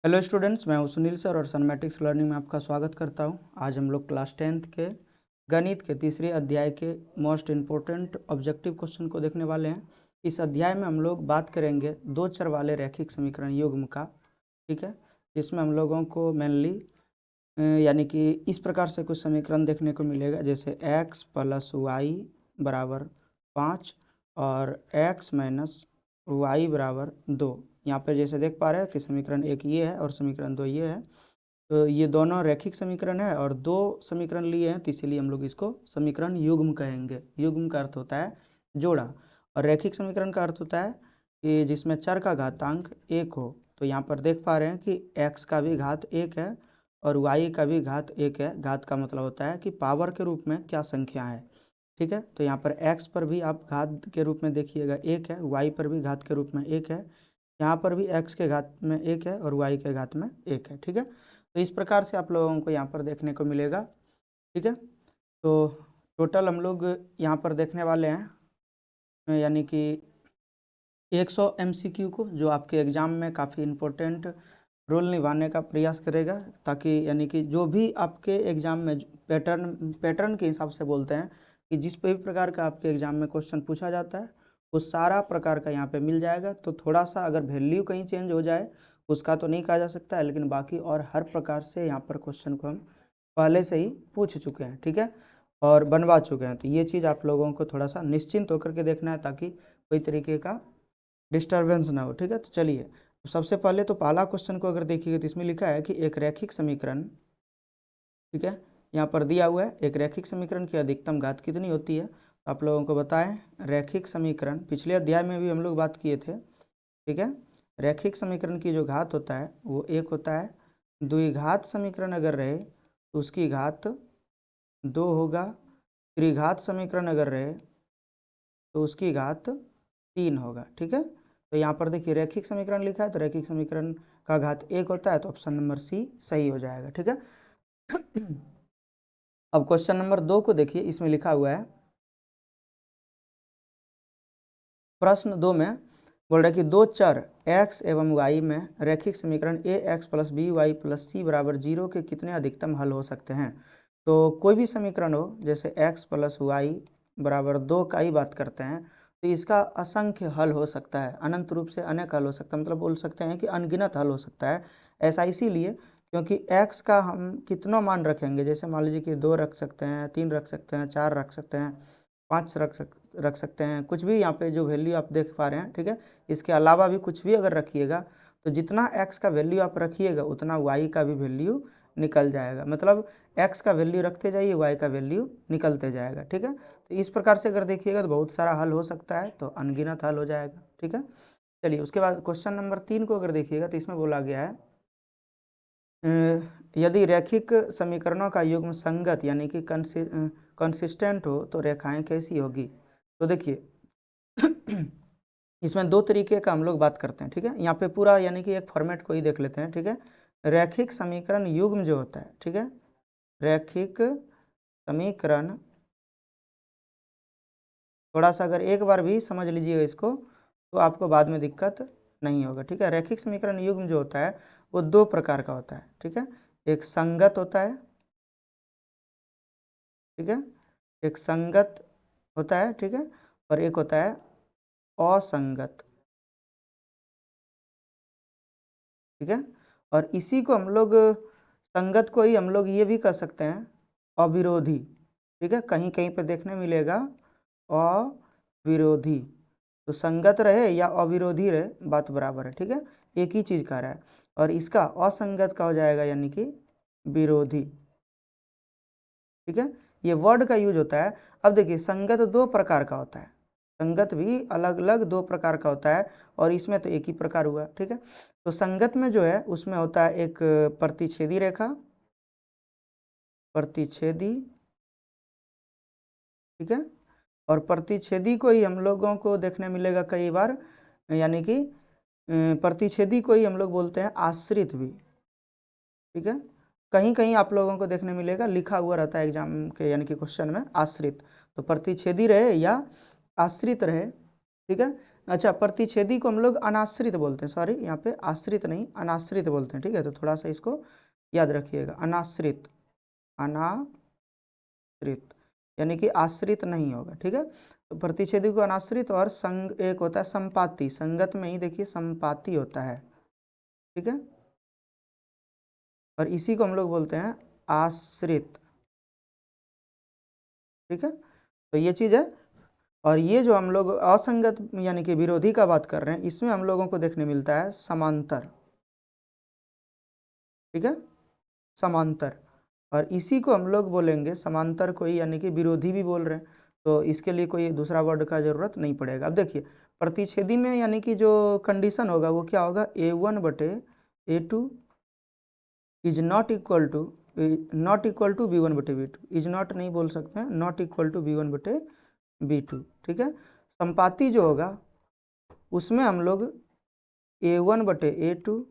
Hello students, मैं हूं Sunil sir और सनमैटिक्स लर्निंग में आपका स्वागत करता हूं। आज हम लोग क्लास 10th के गणित के तीसरे अध्याय के मोस्ट इम्पोर्टेंट ऑब्जेक्टिव क्वेश्चन को देखने वाले हैं। इस अध्याय में हम लोग बात करेंगे दो चर वाले रैखिक समीकरण युग्म का, ठीक है। जिसमें हम लोगों को मेनली यानी कि इस प्रकार से कुछ समीकरण देखने को मिलेगा, जैसे x प्लस वाई बराबर 5 और x माइनस वाई बराबर 2। यहाँ पर जैसे देख पा रहे हैं कि समीकरण एक ये है और समीकरण दो ये है। तो ये दोनों रैखिक समीकरण है और दो समीकरण लिए हैं, तो इसीलिए हम लोग इसको समीकरण युग्म कहेंगे। युग्म का अर्थ होता है जोड़ा, और रैखिक समीकरण का अर्थ होता है कि जिसमें चर का घातांक एक हो। तो यहाँ पर देख पा रहे हैं कि x का भी घात एक है और y का भी घात एक है। घात का मतलब होता है कि पावर के रूप में क्या संख्या है, ठीक है। तो यहाँ पर x पर भी आप घात के रूप में देखिएगा एक है, y पर भी घात के रूप में एक है, यहाँ पर भी x के घात में एक है और y के घात में एक है, ठीक है। तो इस प्रकार से आप लोगों को यहाँ पर देखने को मिलेगा, ठीक है। तो टोटल हम लोग यहाँ पर देखने वाले हैं यानी कि 100 MCQ को, जो आपके एग्ज़ाम में काफ़ी इम्पोर्टेंट रोल निभाने का प्रयास करेगा, ताकि यानी कि जो भी आपके एग्ज़ाम में पैटर्न के हिसाब से बोलते हैं कि जिस भी प्रकार का आपके एग्ज़ाम में क्वेश्चन पूछा जाता है वो सारा प्रकार का यहाँ पे मिल जाएगा। तो थोड़ा सा अगर वैल्यू कहीं चेंज हो जाए उसका तो नहीं कहा जा सकता है, लेकिन बाकी और हर प्रकार से यहाँ पर क्वेश्चन को हम पहले से ही पूछ चुके हैं, ठीक है, और बनवा चुके हैं। तो ये चीज़ आप लोगों को थोड़ा सा निश्चिंत होकर के देखना है ताकि कोई तरीके का डिस्टर्बेंस ना हो, ठीक है। तो चलिए, तो सबसे पहले तो पहला क्वेश्चन को अगर देखिएगा तो इसमें लिखा है कि एक रैखिक समीकरण, ठीक है, यहाँ पर दिया हुआ है एक रैखिक समीकरण की अधिकतम घात कितनी होती है। तो आप लोगों को बताएं रैखिक समीकरण, पिछले अध्याय में भी हम लोग बात किए थे, ठीक है। रैखिक समीकरण की जो घात होता है वो एक होता है। द्विघात समीकरण अगर रहे तो उसकी घात दो होगा। त्रिघात समीकरण अगर रहे तो उसकी घात तीन होगा, ठीक है। तो यहाँ पर देखिए रैखिक समीकरण लिखा है, तो रैखिक समीकरण का घात एक होता है, तो ऑप्शन नंबर सी सही हो जाएगा, ठीक है। अब क्वेश्चन नंबर 2 को देखिए, इसमें लिखा हुआ है, प्रश्न 2 में बोल रहा है कि दो चर x एवं y में रैखिक समीकरण ax plus B y plus c बराबर 0 के कितने अधिकतम हल हो सकते हैं। तो कोई भी समीकरण हो, जैसे x प्लस वाई बराबर 2 का ही बात करते हैं, तो इसका असंख्य हल हो सकता है, अनंत रूप से अनेक हल हो सकता है, मतलब बोल सकते हैं कि अनगिनत हल हो सकता है। ऐसा इसीलिए क्योंकि x का हम कितना मान रखेंगे, जैसे मान लीजिए कि 2 रख सकते हैं, 3 रख सकते हैं, 4 रख सकते हैं, 5 रख सकते हैं, कुछ भी यहाँ पे जो वैल्यू आप देख पा रहे हैं, ठीक है। इसके अलावा भी कुछ भी अगर रखिएगा तो जितना x का वैल्यू आप रखिएगा उतना y का भी वैल्यू निकल जाएगा, मतलब x का वैल्यू रखते जाइए y का वैल्यू निकलते जाएगा, ठीक है। तो इस प्रकार से अगर देखिएगा तो बहुत सारा हल हो सकता है, तो अनगिनत हल हो जाएगा, ठीक है। चलिए, उसके बाद क्वेश्चन नंबर 3 को अगर देखिएगा तो इसमें बोला गया है यदि रैखिक समीकरणों का युग्म संगत यानी कि कंसिस्टेंट हो तो रेखाएं कैसी होगी। तो देखिए इसमें दो तरीके का हम लोग बात करते हैं, ठीक है। यहाँ पे पूरा यानी कि एक फॉर्मेट को ही देख लेते हैं, ठीक है। रैखिक समीकरण युग्म जो होता है, ठीक है, रैखिक समीकरण, थोड़ा सा अगर एक बार भी समझ लीजिएगा इसको तो आपको बाद में दिक्कत नहीं होगा, ठीक है। रैखिक समीकरण युग्म जो होता है वो दो प्रकार का होता है, ठीक है। एक संगत होता है, ठीक है, एक संगत होता है, ठीक है, और एक होता है असंगत, ठीक है। और इसी को हम लोग संगत को ही हम लोग ये भी कर सकते हैं अविरोधी, ठीक है। कहीं कहीं पे देखने मिलेगा अविरोधी, तो संगत रहे या अविरोधी रहे बात बराबर है, ठीक है, एक ही चीज कह रहा है। और इसका असंगत का हो जाएगा यानी कि विरोधी, ठीक है। ये वर्ड का यूज होता है। अब देखिए संगत दो प्रकार का होता है, संगत भी अलग अलग दो प्रकार का होता है और इसमें तो एक ही प्रकार हुआ, ठीक है। तो संगत में जो है उसमें होता है एक प्रतिच्छेदी रेखा, प्रतिच्छेदी, ठीक है, और प्रतिच्छेदी को ही हम लोगों को देखने मिलेगा कई बार, यानी कि प्रतिच्छेदी को ही हम लोग बोलते हैं आश्रित भी, ठीक है। कहीं कहीं आप लोगों को देखने मिलेगा लिखा हुआ रहता है एग्जाम के यानी कि क्वेश्चन में आश्रित, तो प्रतिच्छेदी रहे या आश्रित रहे, ठीक है, अच्छा, प्रतिच्छेदी को हम लोग अनाश्रित बोलते हैं, सॉरी यहाँ पे आश्रित नहीं अनाश्रित बोलते हैं, ठीक है, तो थोड़ा सा इसको याद रखिएगा, अनाश्रित, अनाश्रित यानी कि आश्रित नहीं होगा, ठीक है। तो प्रतिच्छेदी को अनाश्रित, और संग एक होता है संपाती, संगत में ही देखिए संपाती होता है, ठीक है, और इसी को हम लोग बोलते हैं आश्रित, ठीक है। तो ये चीज़ है, और ये जो हम लोग असंगत यानी कि विरोधी का बात कर रहे हैं, इसमें हम लोगों को देखने मिलता है समांतर, ठीक है, समांतर, और इसी को हम लोग बोलेंगे समांतर को ही यानी कि विरोधी भी बोल रहे हैं, तो इसके लिए कोई दूसरा वर्ड का जरूरत नहीं पड़ेगा। अब देखिए प्रतिच्छेदी में यानी कि जो कंडीशन होगा वो क्या होगा, A1/A2 is not equal to B1/B2, is not नहीं बोल सकते हैं, नॉट इक्वल टू B1/B2, ठीक है। संपाती जो होगा उसमें हम लोग A1/A2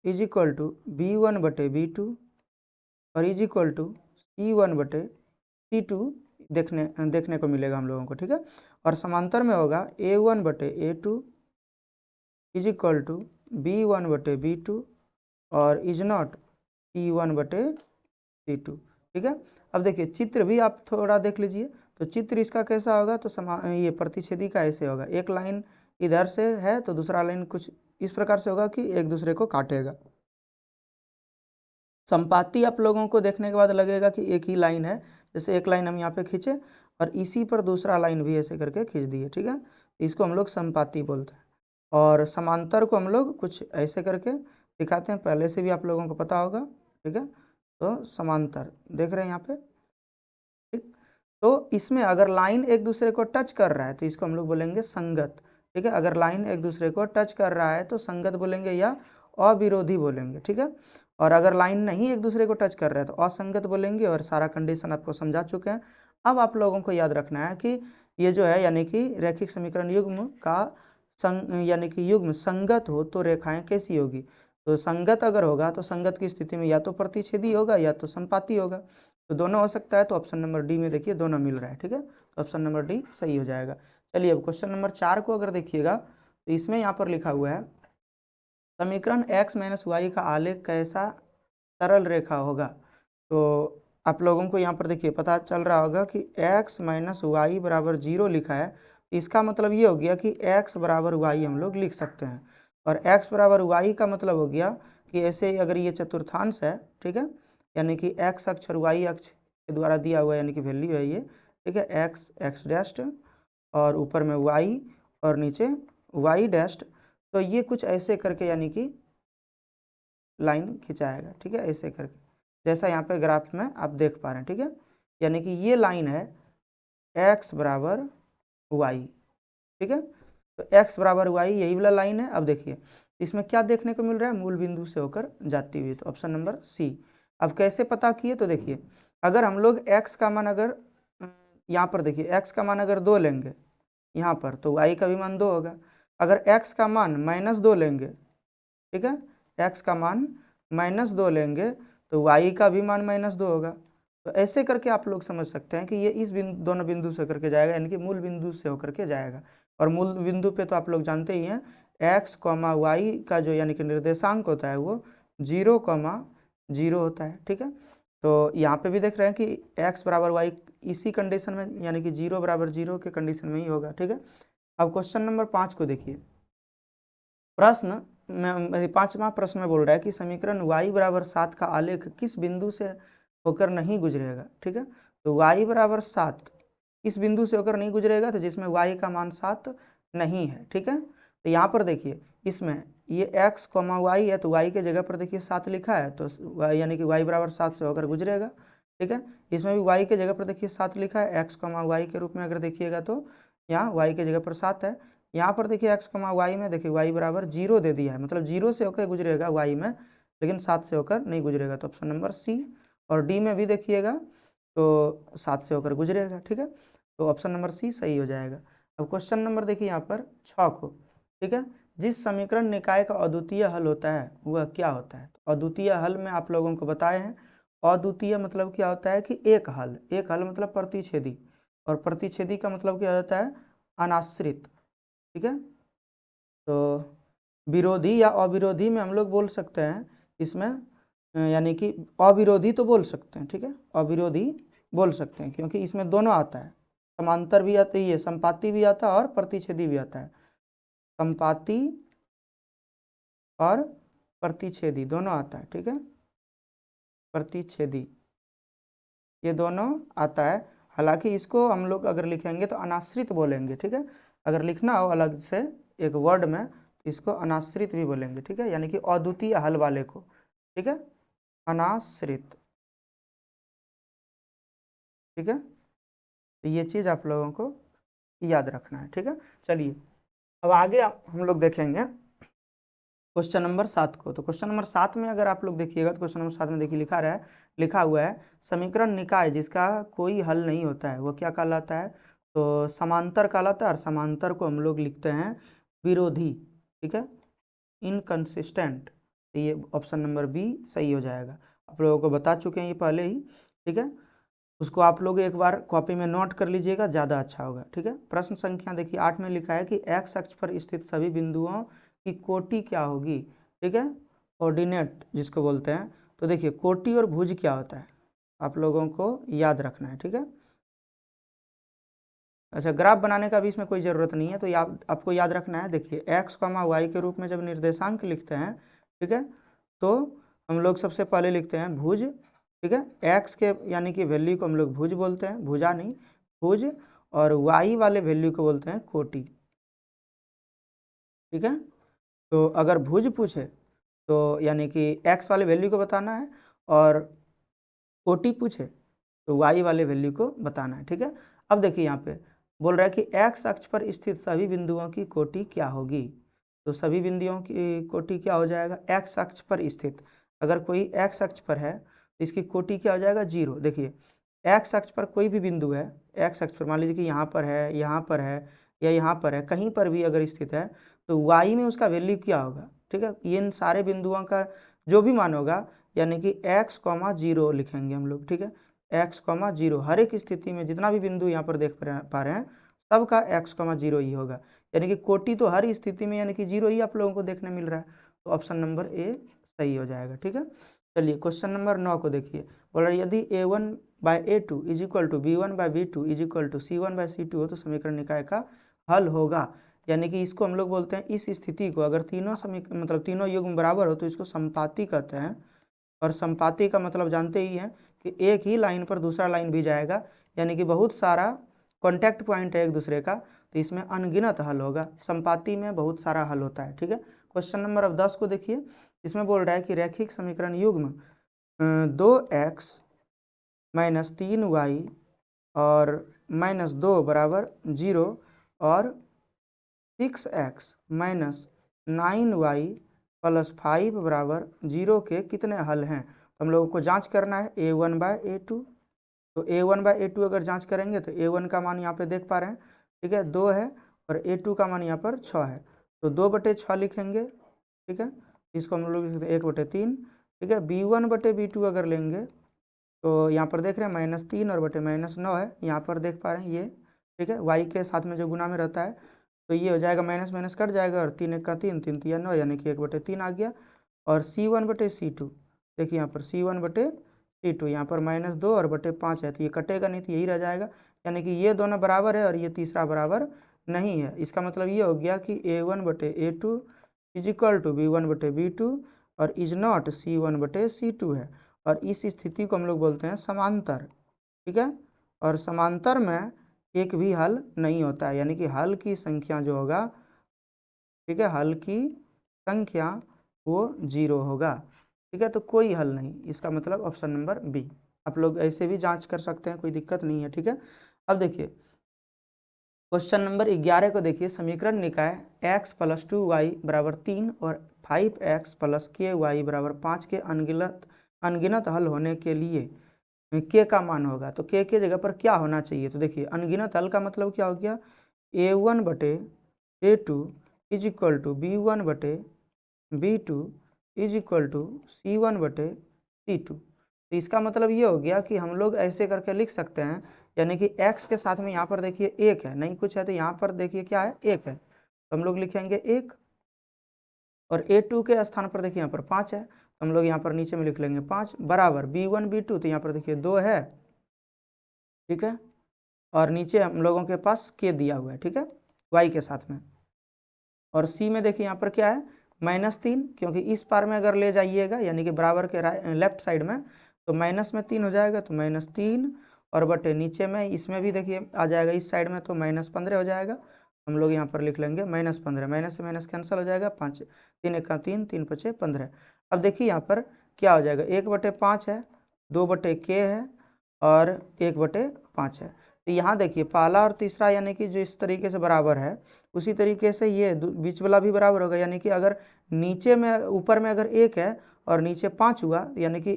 is equal to B1/B2 और इज इक्वल टू C1/C2 देखने को मिलेगा हम लोगों को, ठीक है। और समांतर में होगा A1/A2 is equal to B1/B2 और इज नॉट C1/C2, ठीक है। अब देखिए चित्र भी आप थोड़ा देख लीजिए, तो चित्र इसका कैसा होगा, तो ये प्रतिच्छेदी का ऐसे होगा, एक लाइन इधर से है तो दूसरा लाइन कुछ इस प्रकार से होगा कि एक दूसरे को काटेगा। संपाती आप लोगों को देखने के बाद लगेगा कि एक ही लाइन है, जैसे एक लाइन हम यहाँ पे खींचे और इसी पर दूसरा लाइन भी ऐसे करके खींच दिए, ठीक है, इसको हम लोग संपाती बोलते हैं। और समांतर को हम लोग कुछ ऐसे करके दिखाते हैं, पहले से भी आप लोगों को पता होगा, ठीक है। तो समांतर देख रहे हैं यहाँ पे, ठीक। तो इसमें अगर लाइन एक दूसरे को टच कर रहा है तो इसको हम लोग बोलेंगे संगत, ठीक है। अगर लाइन एक दूसरे को टच कर रहा है तो संगत बोलेंगे या अविरोधी बोलेंगे, ठीक है। और अगर लाइन नहीं एक दूसरे को टच कर रहा है तो असंगत बोलेंगे, और सारा कंडीशन आपको समझा चुके हैं। अब आप लोगों को याद रखना है कि ये जो है यानी कि रैखिक समीकरण युग्म का यानी कि युग्म संगत हो तो रेखाएं कैसी होगी, तो संगत अगर होगा तो संगत की स्थिति में या तो प्रतिच्छेदी होगा या तो संपाती होगा, तो दोनों हो सकता है। तो ऑप्शन नंबर डी में देखिए दोनों मिल रहा है, ठीक है, तो ऑप्शन नंबर डी सही हो जाएगा। चलिए अब क्वेश्चन नंबर 4 को अगर देखिएगा तो इसमें यहाँ पर लिखा हुआ है समीकरण x - y का आलेख कैसा सरल रेखा होगा। तो आप लोगों को यहाँ पर देखिए पता चल रहा होगा कि x - y बराबर 0 लिखा है, इसका मतलब ये हो गया कि x बराबर y हम लोग लिख सकते हैं, और x बराबर y का मतलब हो गया कि ऐसे ही अगर ये चतुर्थांश है, ठीक है, यानी कि x अक्ष और y अक्ष के द्वारा दिया हुआ यानी कि वैल्यू है ये, ठीक है, x डैश और ऊपर में y और नीचे y डैश, तो ये कुछ ऐसे करके यानी कि लाइन खिंचाएगा, ठीक है, ऐसे करके जैसा यहाँ पे ग्राफ में आप देख पा रहे हैं, ठीक है, यानी कि ये लाइन है x बराबर y, ठीक है, तो x बराबर y यही वाला लाइन है। अब देखिए इसमें क्या देखने को मिल रहा है, मूल बिंदु से होकर जाती हुई, तो ऑप्शन नंबर सी। अब कैसे पता किए, तो देखिए अगर हम लोग x का मान अगर यहाँ पर देखिए x का मान अगर 2 लेंगे यहाँ पर, तो y का भी मान 2 होगा। अगर x का मान -2 लेंगे, ठीक है, x का मान -2 लेंगे तो y का भी मान -2 होगा। तो ऐसे करके आप लोग समझ सकते हैं कि ये इस दोनों बिंदु से करके जाएगा, यानी कि मूल बिंदु से होकर के जाएगा। और मूल बिंदु पे तो आप लोग जानते ही हैं x, y का जो यानी कि निर्देशांक होता है वो 0,0 होता है, ठीक है। तो यहाँ पे भी देख रहे हैं कि x बराबर y इसी कंडीशन में यानी कि 0 बराबर 0 के कंडीशन में ही होगा, ठीक है। अब क्वेश्चन नंबर 5 को देखिए, प्रश्न में 5वां प्रश्न में बोल रहा है कि समीकरण y बराबर 7 का आलेख किस बिंदु से होकर नहीं गुजरेगा, ठीक है। तो y बराबर 7 इस बिंदु से होकर नहीं गुजरेगा, तो जिसमें y का मान 7 नहीं है, ठीक है। तो यहाँ पर देखिए इसमें ये x, y है, तो y के जगह पर देखिए 7 लिखा है, तो यानी कि y बराबर 7 से होकर गुजरेगा, ठीक है। इसमें भी y के जगह पर देखिए 7 लिखा है, x, y के रूप में अगर देखिएगा तो यहाँ y के जगह पर 7 है। यहाँ पर देखिए x, y में देखिए y बराबर 0 दे दिया है, मतलब 0 से होकर गुजरेगा y में, लेकिन 7 से होकर नहीं गुजरेगा, तो ऑप्शन नंबर सी। और डी में भी देखिएगा तो 7 से होकर गुजरेगा, ठीक है, तो ऑप्शन नंबर सी सही हो जाएगा। अब क्वेश्चन नंबर देखिए यहाँ पर 6 को, ठीक है, जिस समीकरण निकाय का अद्वितीय हल होता है वह क्या होता है। तो अद्वितीय हल में आप लोगों को बताए हैं, अद्वितीय मतलब क्या होता है कि एक हल मतलब प्रतिच्छेदी, और प्रतिच्छेदी का मतलब क्या होता है अनाश्रित, ठीक है। तो विरोधी या अविरोधी में हम लोग बोल सकते हैं इसमें यानी कि अविरोधी तो बोल सकते हैं, ठीक है, अविरोधी बोल सकते हैं क्योंकि इसमें दोनों आता है, समांतर भी आता है, संपाती भी आता है और प्रतिच्छेदी भी आता है। संपाती और प्रतिच्छेदी दोनों आता है, ठीक है, प्रतिच्छेदी ये दोनों आता है। हालांकि इसको हम लोग अगर लिखेंगे तो अनाश्रित बोलेंगे, ठीक है, अगर लिखना हो अलग से एक वर्ड में तो इसको अनाश्रित भी बोलेंगे, ठीक है, यानी कि अद्वितीय हल वाले को, ठीक है, अनाश्रित, ठीक है। तो ये चीज़ आप लोगों को याद रखना है, ठीक है। चलिए अब आगे हम लोग देखेंगे क्वेश्चन नंबर 7 को। तो क्वेश्चन नंबर 7 में अगर आप लोग देखिएगा तो क्वेश्चन नंबर 7 में देखिए लिखा हुआ है समीकरण निकाय जिसका कोई हल नहीं होता है वो क्या कहलाता है, तो समांतर कहलाता है, और समांतर को हम लोग लिखते हैं विरोधी, ठीक है, इनकंसिस्टेंट। तो ये ऑप्शन नंबर बी सही हो जाएगा। आप लोगों को बता चुके हैं ये पहले ही, ठीक है, उसको आप लोग एक बार कॉपी में नोट कर लीजिएगा, ज़्यादा अच्छा होगा, ठीक है। प्रश्न संख्या देखिए 8 में लिखा है कि एक्स अक्ष पर स्थित सभी बिंदुओं की कोटि क्या होगी, ठीक है, ऑर्डिनेट जिसको बोलते हैं। तो देखिए कोटि और भुज क्या होता है आप लोगों को याद रखना है, ठीक है। अच्छा, ग्राफ बनाने का भी इसमें कोई ज़रूरत नहीं है, तो आपको याद रखना है। देखिए एक्स कॉमा वाई के रूप में जब निर्देशांक लिखते हैं, ठीक है, तो हम लोग सबसे पहले लिखते हैं भुज, ठीक है, एक्स के यानी कि वैल्यू को हम लोग भुज बोलते हैं, भुजा नहीं भुज, और वाई वाले वैल्यू को बोलते हैं कोटि, ठीक है। तो अगर भुज पूछे तो यानी कि एक्स वाले वैल्यू को बताना है, और कोटि पूछे तो वाई वाले वैल्यू को बताना है, ठीक है। अब देखिए यहाँ पे बोल रहा है कि एक्स अक्ष पर स्थित सभी बिंदुओं की कोटि क्या होगी। तो सभी बिंदुओं की कोटि क्या हो जाएगा, एक्स अक्ष पर स्थित, अगर कोई एक्स अक्ष पर है तो इसकी कोटि क्या हो जाएगा, 0। देखिए एक्स अक्ष पर कोई भी बिंदु है, एक्स अक्ष पर मान लीजिए कि यहाँ पर है, यहाँ पर है, या यहाँ पर है, कहीं पर भी अगर स्थित है तो वाई में उसका वैल्यू क्या होगा, ठीक है, इन सारे बिंदुओं का जो भी मान होगा यानी कि एक्स कॉमा 0 लिखेंगे हम लोग, ठीक है, एक्स कॉमा 0 हर एक स्थिति में जितना भी बिंदु यहाँ पर देख पा रहे हैं सबका एक्स कॉमा 0 ही होगा, यानी कि कोटि तो हर स्थिति में यानी कि 0 ही आप लोगों को देखने मिल रहा है। तो ऑप्शन नंबर ए सही हो जाएगा, ठीक है। चलिए क्वेश्चन नंबर 9 को देखिए, बोल रहा है यदि a1/a2 is equal to b1/b2 is equal to c1/c2 हो तो समीकरण निकाय का हल होगा। यानी कि इसको हम लोग बोलते हैं इस स्थिति को अगर तीनों मतलब तीनों युग्म बराबर हो तो इसको समपाती कहते हैं, और समपाती का मतलब जानते ही हैं कि एक ही लाइन पर दूसरा लाइन भी जाएगा, यानी कि बहुत सारा कॉन्टैक्ट पॉइंट है एक दूसरे का, तो इसमें अनगिनत हल होगा, समपाती में बहुत सारा हल होता है, ठीक है। क्वेश्चन नंबर अब 10 को देखिए, इसमें बोल रहा है कि रैखिक समीकरण युग्म 2x माइनस 3y और -2 बराबर 0 और 6x माइनस 9y प्लस 5 बराबर 0 के कितने हल हैं। तो हम लोगों को जांच करना है a1/a2। तो a1/a2 अगर जांच करेंगे तो a1 का मान यहाँ पे देख पा रहे हैं, ठीक है, 2 है, और a2 का मान यहाँ पर 6 है, तो 2/6 लिखेंगे, ठीक है, इसको हम लोग लिखते हैं 1/3, ठीक है। b1/b2 अगर लेंगे तो यहाँ पर देख रहे हैं -3 और बटे -9 है, यहाँ पर देख पा रहे हैं ये, ठीक है, y के साथ में जो गुना में रहता है तो ये हो जाएगा माइनस माइनस कट जाएगा, और 3 1 का 3 3 3 9 यानी कि 1/3 आ गया। और c1/c2 देखिए यहाँ पर c1/c2 यहाँ पर -2 और बटे 5 है, तो ये कटेगा नहीं तो यही रह जाएगा, यानी कि ये दोनों बराबर है और ये तीसरा बराबर नहीं है। इसका मतलब ये हो गया कि a1/a2 is equal to b1/b2 और इज नॉट c1/c2 है, और इस स्थिति को हम लोग बोलते हैं समांतर, ठीक है। और समांतर में एक भी हल नहीं होता है, यानी कि हल की संख्या जो होगा, ठीक है, हल की संख्या वो 0 होगा, ठीक है, तो कोई हल नहीं, इसका मतलब ऑप्शन नंबर बी। आप लोग ऐसे भी जांच कर सकते हैं, कोई दिक्कत नहीं है, ठीक है। अब देखिए क्वेश्चन नंबर 11 को देखिए, समीकरण निकाय x + 2y बराबर 3 और 5x + ky बराबर 5 के अनगिनत हल होने के लिए k का मान होगा। तो k के जगह पर क्या होना चाहिए, तो देखिए अनगिनत हल का मतलब क्या हो गया, a1/a2 is equal to b1/b2 is equal to c1/c2। तो इसका मतलब ये हो गया कि हम लोग ऐसे करके लिख सकते हैं, यानी कि x के साथ में यहाँ पर देखिए 1 है, नहीं कुछ है तो यहाँ पर देखिए क्या है 1 है, तो हम लोग लिखेंगे 1, और A2 के स्थान पर देखिए यहाँ पर 5 है, तो हम लोग यहाँ पर नीचे में लिख लेंगे 5 बराबर B1 B2, तो यहाँ पर देखिए 2 है, ठीक है, और नीचे हम लोगों के पास K दिया हुआ है, ठीक है, Y के साथ में। और C में देखिए यहाँ पर क्या है -3, क्योंकि इस पार में अगर ले जाइएगा यानी कि बराबर के लेफ्ट साइड में, तो माइनस में 3 हो जाएगा, तो -3, और बटे नीचे में इसमें भी देखिए आ जाएगा इस साइड में, तो -15 हो जाएगा। हम लोग यहाँ पर लिख लेंगे -15, माइनस से माइनस कैंसिल हो जाएगा, 5 3 1 3 3 5 15। अब देखिए यहाँ पर क्या हो जाएगा, 1/5 है, 2/K है, और 1/5 है। तो यहाँ देखिए पहला और तीसरा यानी कि जो इस तरीके से बराबर है, उसी तरीके से ये बीच वाला भी बराबर होगा, यानी कि अगर नीचे में ऊपर में अगर 1 है और नीचे 5 हुआ, यानी कि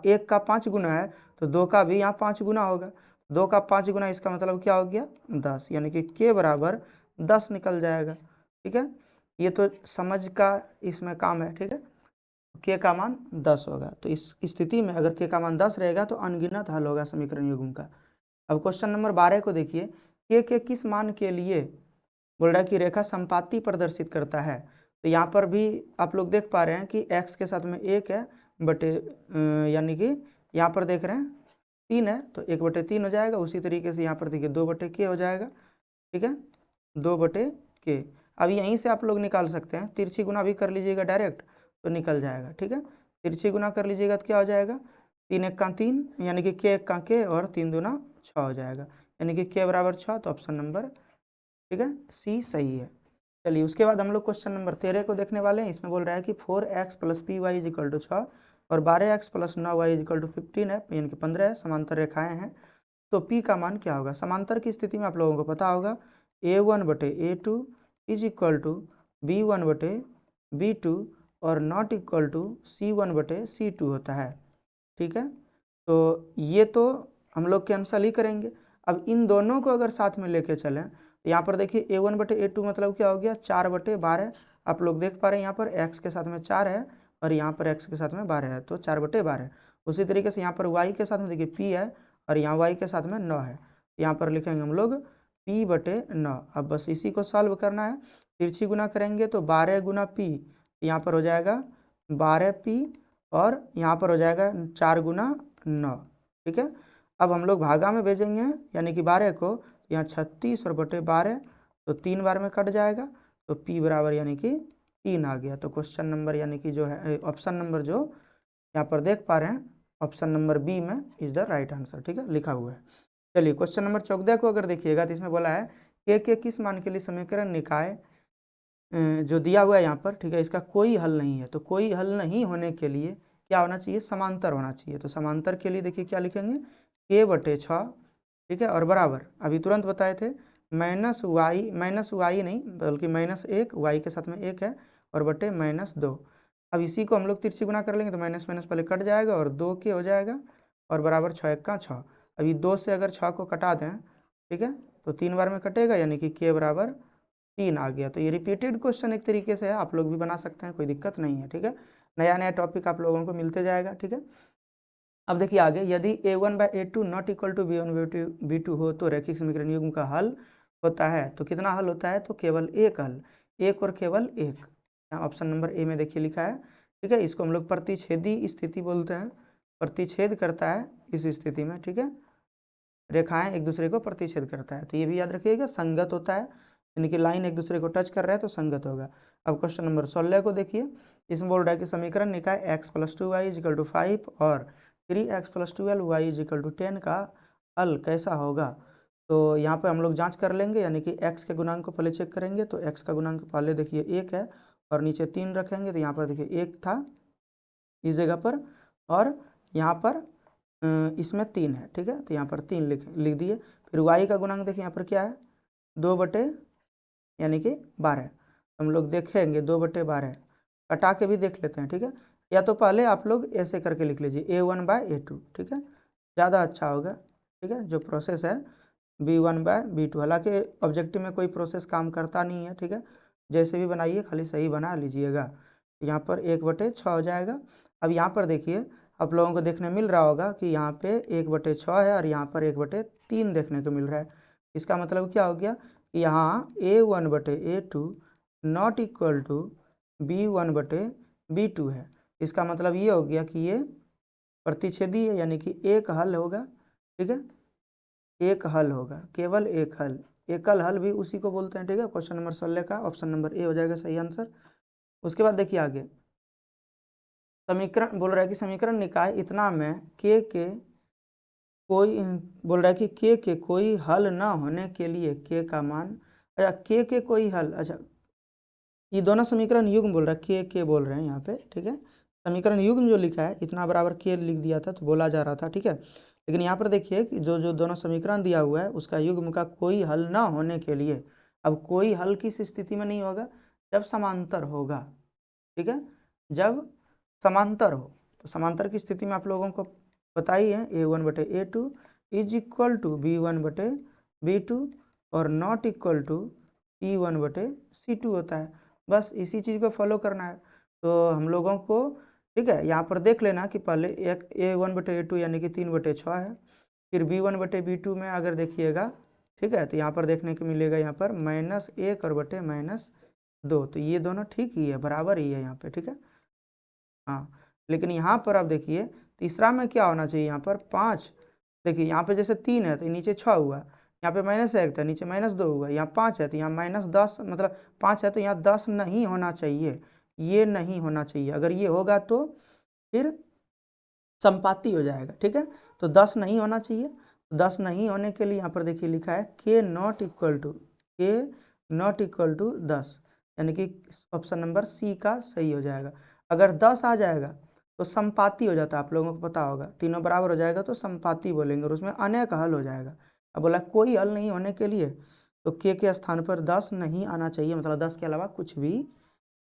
1 का 5 गुना है, तो 2 का भी यहाँ 5 गुना होगा, 2 का 5 गुना, इसका मतलब क्या हो गया 10, यानी कि K बराबर 10 निकल जाएगा, ठीक है। ये तो समझ का इसमें काम है, ठीक है। K का मान 10 होगा, तो इस स्थिति में अगर K का मान 10 रहेगा तो अनगिनत हल होगा समीकरण युग्म का। अब क्वेश्चन नंबर 12 को देखिए, K के किस मान के लिए बोल रहा है कि रेखा संपाती प्रदर्शित करता है। तो यहाँ पर भी आप लोग देख पा रहे हैं कि x के साथ में 1 है बटे यानी कि यहाँ पर देख रहे हैं 3 है, तो 1/3 हो जाएगा। उसी तरीके से यहाँ पर देखिए 2/K हो जाएगा, ठीक है, 2/K। अब यहीं से आप लोग निकाल सकते हैं, तिरछी गुना भी कर लीजिएगा डायरेक्ट तो निकल जाएगा, ठीक है। तिरछी गुना कर लीजिएगा तो क्या हो जाएगा, 3 1 का 3, यानी कि K 1 का K, और 3 दूना 6 हो जाएगा, यानी कि K बराबर 6, तो ऑप्शन नंबर, ठीक है, सी सही है। चलिए उसके बाद हम लोग क्वेश्चन नंबर 13 को देखने वाले हैं। इसमें बोल रहा है कि 4x + py = 6 और 12x + 9y = 15 है, यानी कि 15 है, समांतर रेखाएं हैं। तो p का मान क्या होगा। समांतर की स्थिति में आप लोगों को पता होगा A1/A2 = B1/B2 और नॉट इक्वल टू C1/C2 होता है, ठीक है। तो ये तो हम लोग कैंसल ही करेंगे। अब इन दोनों को अगर साथ में लेके चलें, यहाँ पर देखिए A1/A2 मतलब क्या हो गया 4/12। आप लोग देख पा रहे हैं यहाँ पर x के साथ में 4 है और यहाँ पर x के साथ में 12 है, तो 4/12। उसी तरीके से यहाँ पर y के साथ में देखिए p है और यहाँ y के साथ में 9 है, यहाँ पर लिखेंगे हम लोग p/9। अब बस इसी को सॉल्व करना है, तिरछी गुना करेंगे तो 12 गुना p, यहाँ पर हो जाएगा 12p, और यहाँ पर हो जाएगा 4 गुना 9, ठीक है। अब हम लोग भागा में भेजेंगे यानी कि 12 को, यहाँ 36 और बटे 12, तो 3 बार में कट जाएगा, तो p बराबर यानी कि 3 आ गया। तो क्वेश्चन नंबर यानी कि जो है ऑप्शन नंबर जो यहाँ पर देख पा रहे हैं, ऑप्शन नंबर बी में इज द राइट आंसर, ठीक है, लिखा हुआ है। चलिए क्वेश्चन नंबर 14 को अगर देखिएगा तो इसमें बोला है के किस मान के लिए समीकरण निकाय जो दिया हुआ है यहाँ पर, ठीक है, इसका कोई हल नहीं है। तो कोई हल नहीं होने के लिए क्या होना चाहिए, समांतर होना चाहिए। तो समांतर के लिए देखिए क्या लिखेंगे, K/6, ठीक है, और बराबर अभी तुरंत बताए थे -y नहीं बल्कि -1, y के साथ में 1 है, और बटे -2। अब इसी को हम लोग तिरछी गुना कर लेंगे तो माइनस माइनस पहले कट जाएगा और 2K हो जाएगा, और बराबर 6 1 का 6। अभी 2 से अगर 6 को कटा दें, ठीक है, तो 3 बार में कटेगा, यानी कि K बराबर 3 आ गया। तो ये रिपीटेड क्वेश्चन एक तरीके से है, आप लोग भी बना सकते हैं, कोई दिक्कत नहीं है, ठीक है। नया नया टॉपिक आप लोगों को मिलते जाएगा, ठीक है। अब देखिए आगे, यदि A1/A2 not equal to B1/B2 हो तो रैखिक समीकरण युग्म का हल होता है। तो कितना हल होता है, तो केवल एक हल, एक और केवल एक। यहाँ ऑप्शन नंबर ए में देखिए लिखा है, ठीक है। इसको हम लोग प्रतिच्छेदी स्थिति बोलते हैं, प्रतिच्छेद करता है इस स्थिति में, ठीक है, रेखाएं एक दूसरे को प्रतिच्छेद करता है। तो ये भी याद रखिएगा, संगत होता है, यानी कि लाइन एक दूसरे को टच कर रहा है तो संगत होगा। अब क्वेश्चन नंबर 16 को देखिए, इसमें बोल रहा है कि समीकरण निकाय x + 2y = 5 और 3x + 12y = 10 का हल कैसा होगा। तो यहाँ पे हम लोग जांच कर लेंगे, यानी कि x के गुणांक को पहले चेक करेंगे। तो x का गुणांक पहले देखिए 1 है और नीचे 3 रखेंगे, तो यहाँ पर देखिए 1 था इस जगह पर, और यहाँ पर इसमें 3 है, ठीक है, तो यहाँ पर 3 लिख दिए। फिर y का गुणांक देखिए यहाँ पर क्या है, 2 यानी कि 12। हम लोग देखेंगे 2/12, कटा के भी देख लेते हैं, ठीक है। या तो पहले आप लोग ऐसे करके लिख लीजिए A1/A2, ठीक है, ज़्यादा अच्छा होगा, ठीक है। जो प्रोसेस है B1/B2, हालांकि ऑब्जेक्टिव में कोई प्रोसेस काम करता नहीं है, ठीक है, जैसे भी बनाइए खाली सही बना लीजिएगा। यहाँ पर 1/6 हो जाएगा। अब यहाँ पर देखिए आप लोगों को देखने मिल रहा होगा कि यहाँ पे 1/6 है और यहाँ पर 1/3 देखने को मिल रहा है। इसका मतलब क्या हो गया कि यहाँ A1/A2 not equal to B1/B2 है। इसका मतलब ये हो गया कि ये प्रतिच्छेदी है, यानी कि एक हल होगा। ठीक है, एक हल होगा, केवल एक हल। एकल हल भी उसी को बोलते हैं। ठीक है, क्वेश्चन नंबर 16 का ऑप्शन नंबर ए हो जाएगा सही आंसर। उसके बाद देखिए आगे समीकरण बोल रहा है कि समीकरण निकाय इतना में के कोई बोल रहा है कि के कोई हल ना होने के लिए के का मान, अच्छा के कोई हल, अच्छा ये दोनों समीकरण युग्म बोल रहा है, के बोल रहे हैं यहाँ पे। ठीक है, समीकरण युग्म जो लिखा है इतना बराबर के लिख दिया था तो बोला जा रहा था। ठीक है, लेकिन यहाँ पर देखिए कि जो जो दोनों समीकरण दिया हुआ है उसका युग्म का कोई हल ना होने के लिए, अब कोई हल किस स्थिति में नहीं होगा, जब समांतर होगा। ठीक है, जब समांतर हो, तो समांतर की स्थिति में आप लोगों को पता ही है A1/A2 is equal to B1/B2 और नॉट इक्वल टू C1/C2 होता है। बस इसी चीज़ को फॉलो करना है। तो हम लोगों को ठीक है यहाँ पर देख लेना कि पहले एक A1/A2 यानी कि 3/6 है, फिर B1/B2 में अगर देखिएगा ठीक है तो यहाँ पर देखने को मिलेगा यहाँ पर -1 और बटे -2, तो ये दोनों ठीक ही है, बराबर ही है यहाँ पे। ठीक है, हाँ, लेकिन यहाँ पर आप देखिए तीसरा में क्या होना चाहिए, यहाँ पर 5। देखिए यहाँ पे जैसे 3 है तो नीचे 6 हुआ, यहाँ पे -1 था नीचे -2 हुआ, यहाँ 5 है तो यहाँ -10, मतलब 5 है तो यहाँ 10 नहीं होना चाहिए, ये नहीं होना चाहिए। अगर ये होगा तो फिर संपाती हो जाएगा। ठीक है, तो 10 नहीं होना चाहिए। 10 नहीं होने के लिए यहाँ पर देखिए लिखा है के नॉट इक्वल टू 10, यानी कि ऑप्शन नंबर सी का सही हो जाएगा। अगर 10 आ जाएगा तो संपाती हो जाता है, आप लोगों को पता होगा, तीनों बराबर हो जाएगा तो संपाती बोलेंगे और उसमें अनेक हल हो जाएगा। अब बोला कोई हल नहीं होने के लिए, तो के स्थान पर 10 नहीं आना चाहिए, मतलब 10 के अलावा कुछ भी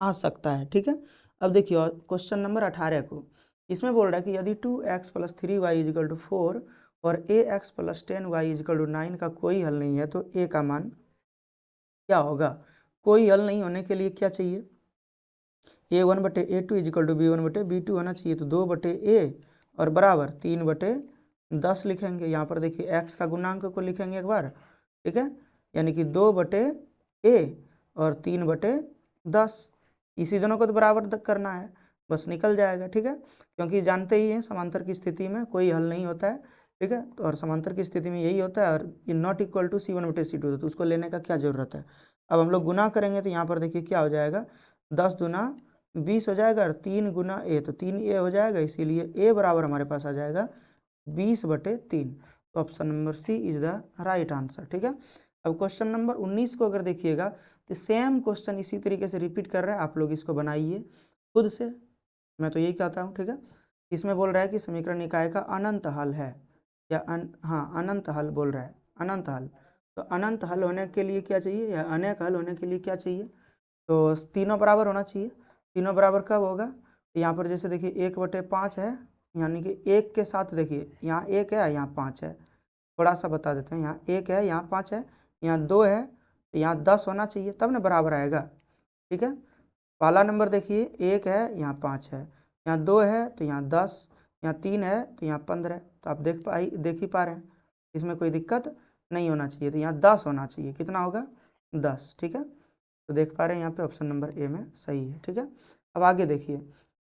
आ सकता है। ठीक है, अब देखिए क्वेश्चन नंबर 18 को, इसमें बोल रहा है कि यदि 2x + 3y = 4 और ax + 10y = 9 का कोई हल नहीं है तो a का मान क्या होगा। कोई हल नहीं होने के लिए क्या चाहिए, A1/A2 = B1/B2 होना चाहिए, तो 2/a और बराबर 3/10 लिखेंगे। यहाँ पर देखिए x का गुणांक को लिखेंगे एक बार। ठीक है, यानी कि 2/a और 3/10, इसी दोनों को तो बराबर करना है, बस निकल जाएगा। ठीक है, क्योंकि जानते ही हैं समांतर की स्थिति में कोई हल नहीं होता है। ठीक है, तो और समांतर की स्थिति में यही होता है, और ये नॉट इक्वल टू C1/C2 तो उसको लेने का क्या जरूरत है। अब हम लोग गुना करेंगे तो यहाँ पर देखिए क्या हो जाएगा, 10 दूना 20 हो जाएगा और 3 गुना a तो 3a हो जाएगा, इसीलिए a बराबर हमारे पास आ जाएगा 20/3। तो option number C is the right answer. ठीक है, अब क्वेश्चन नंबर 19 को अगर देखिएगा तो सेम क्वेश्चन इसी तरीके से रिपीट कर रहे हैं, आप लोग इसको बनाइए खुद से, मैं तो यही कहता हूँ। ठीक है, इसमें बोल रहा है कि समीकरण निकाय का अनंत हल है, या हाँ अनंत हल बोल रहा है, अनंत हल। तो अनंत हल होने के लिए क्या चाहिए, या अनेक हल होने के लिए क्या चाहिए, तो तीनों बराबर होना चाहिए। तीनों बराबर कब होगा, यहाँ पर जैसे देखिए 1/5 है, यानी कि 1 के साथ देखिए यहाँ 1 है यहाँ 5 है, थोड़ा सा बता देते हैं, यहाँ 1 है यहाँ 5 है, यहाँ 2 है तो यहाँ 10 होना चाहिए, तब ना बराबर आएगा। ठीक है, पहला नंबर देखिए 1 है यहाँ 5 है, यहाँ 2 है तो यहाँ 10, यहाँ 3 है तो यहाँ 15, तो आप देख ही पा रहे हैं, इसमें कोई दिक्कत नहीं होना चाहिए, तो यहाँ 10 होना चाहिए, कितना होगा 10। ठीक है, तो देख पा रहे हैं यहाँ पे ऑप्शन नंबर ए में सही है। ठीक है, अब आगे देखिए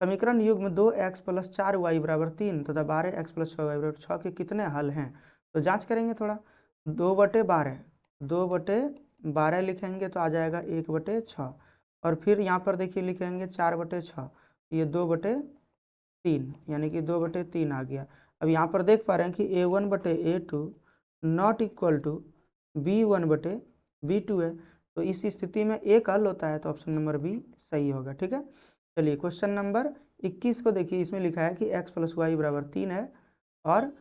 समीकरण युग्म 2x + 4y = 3 तथा 12x + 6y = 6 के कितने हल हैं, तो जांच करेंगे थोड़ा। 2/12 लिखेंगे तो आ जाएगा 1/6, और फिर यहाँ पर देखिए लिखेंगे 4/6, ये 2/3, यानी कि 2/3 आ गया। अब यहाँ पर देख पा रहे हैं कि A1/A2 not equal to B1/B2 है, तो इस स्थिति में एक हल होता है, तो ऑप्शन नंबर बी सही होगा। ठीक है, चलिए क्वेश्चन नंबर 21 को देखिए, इसमें लिखा है कि x + y = 3 है और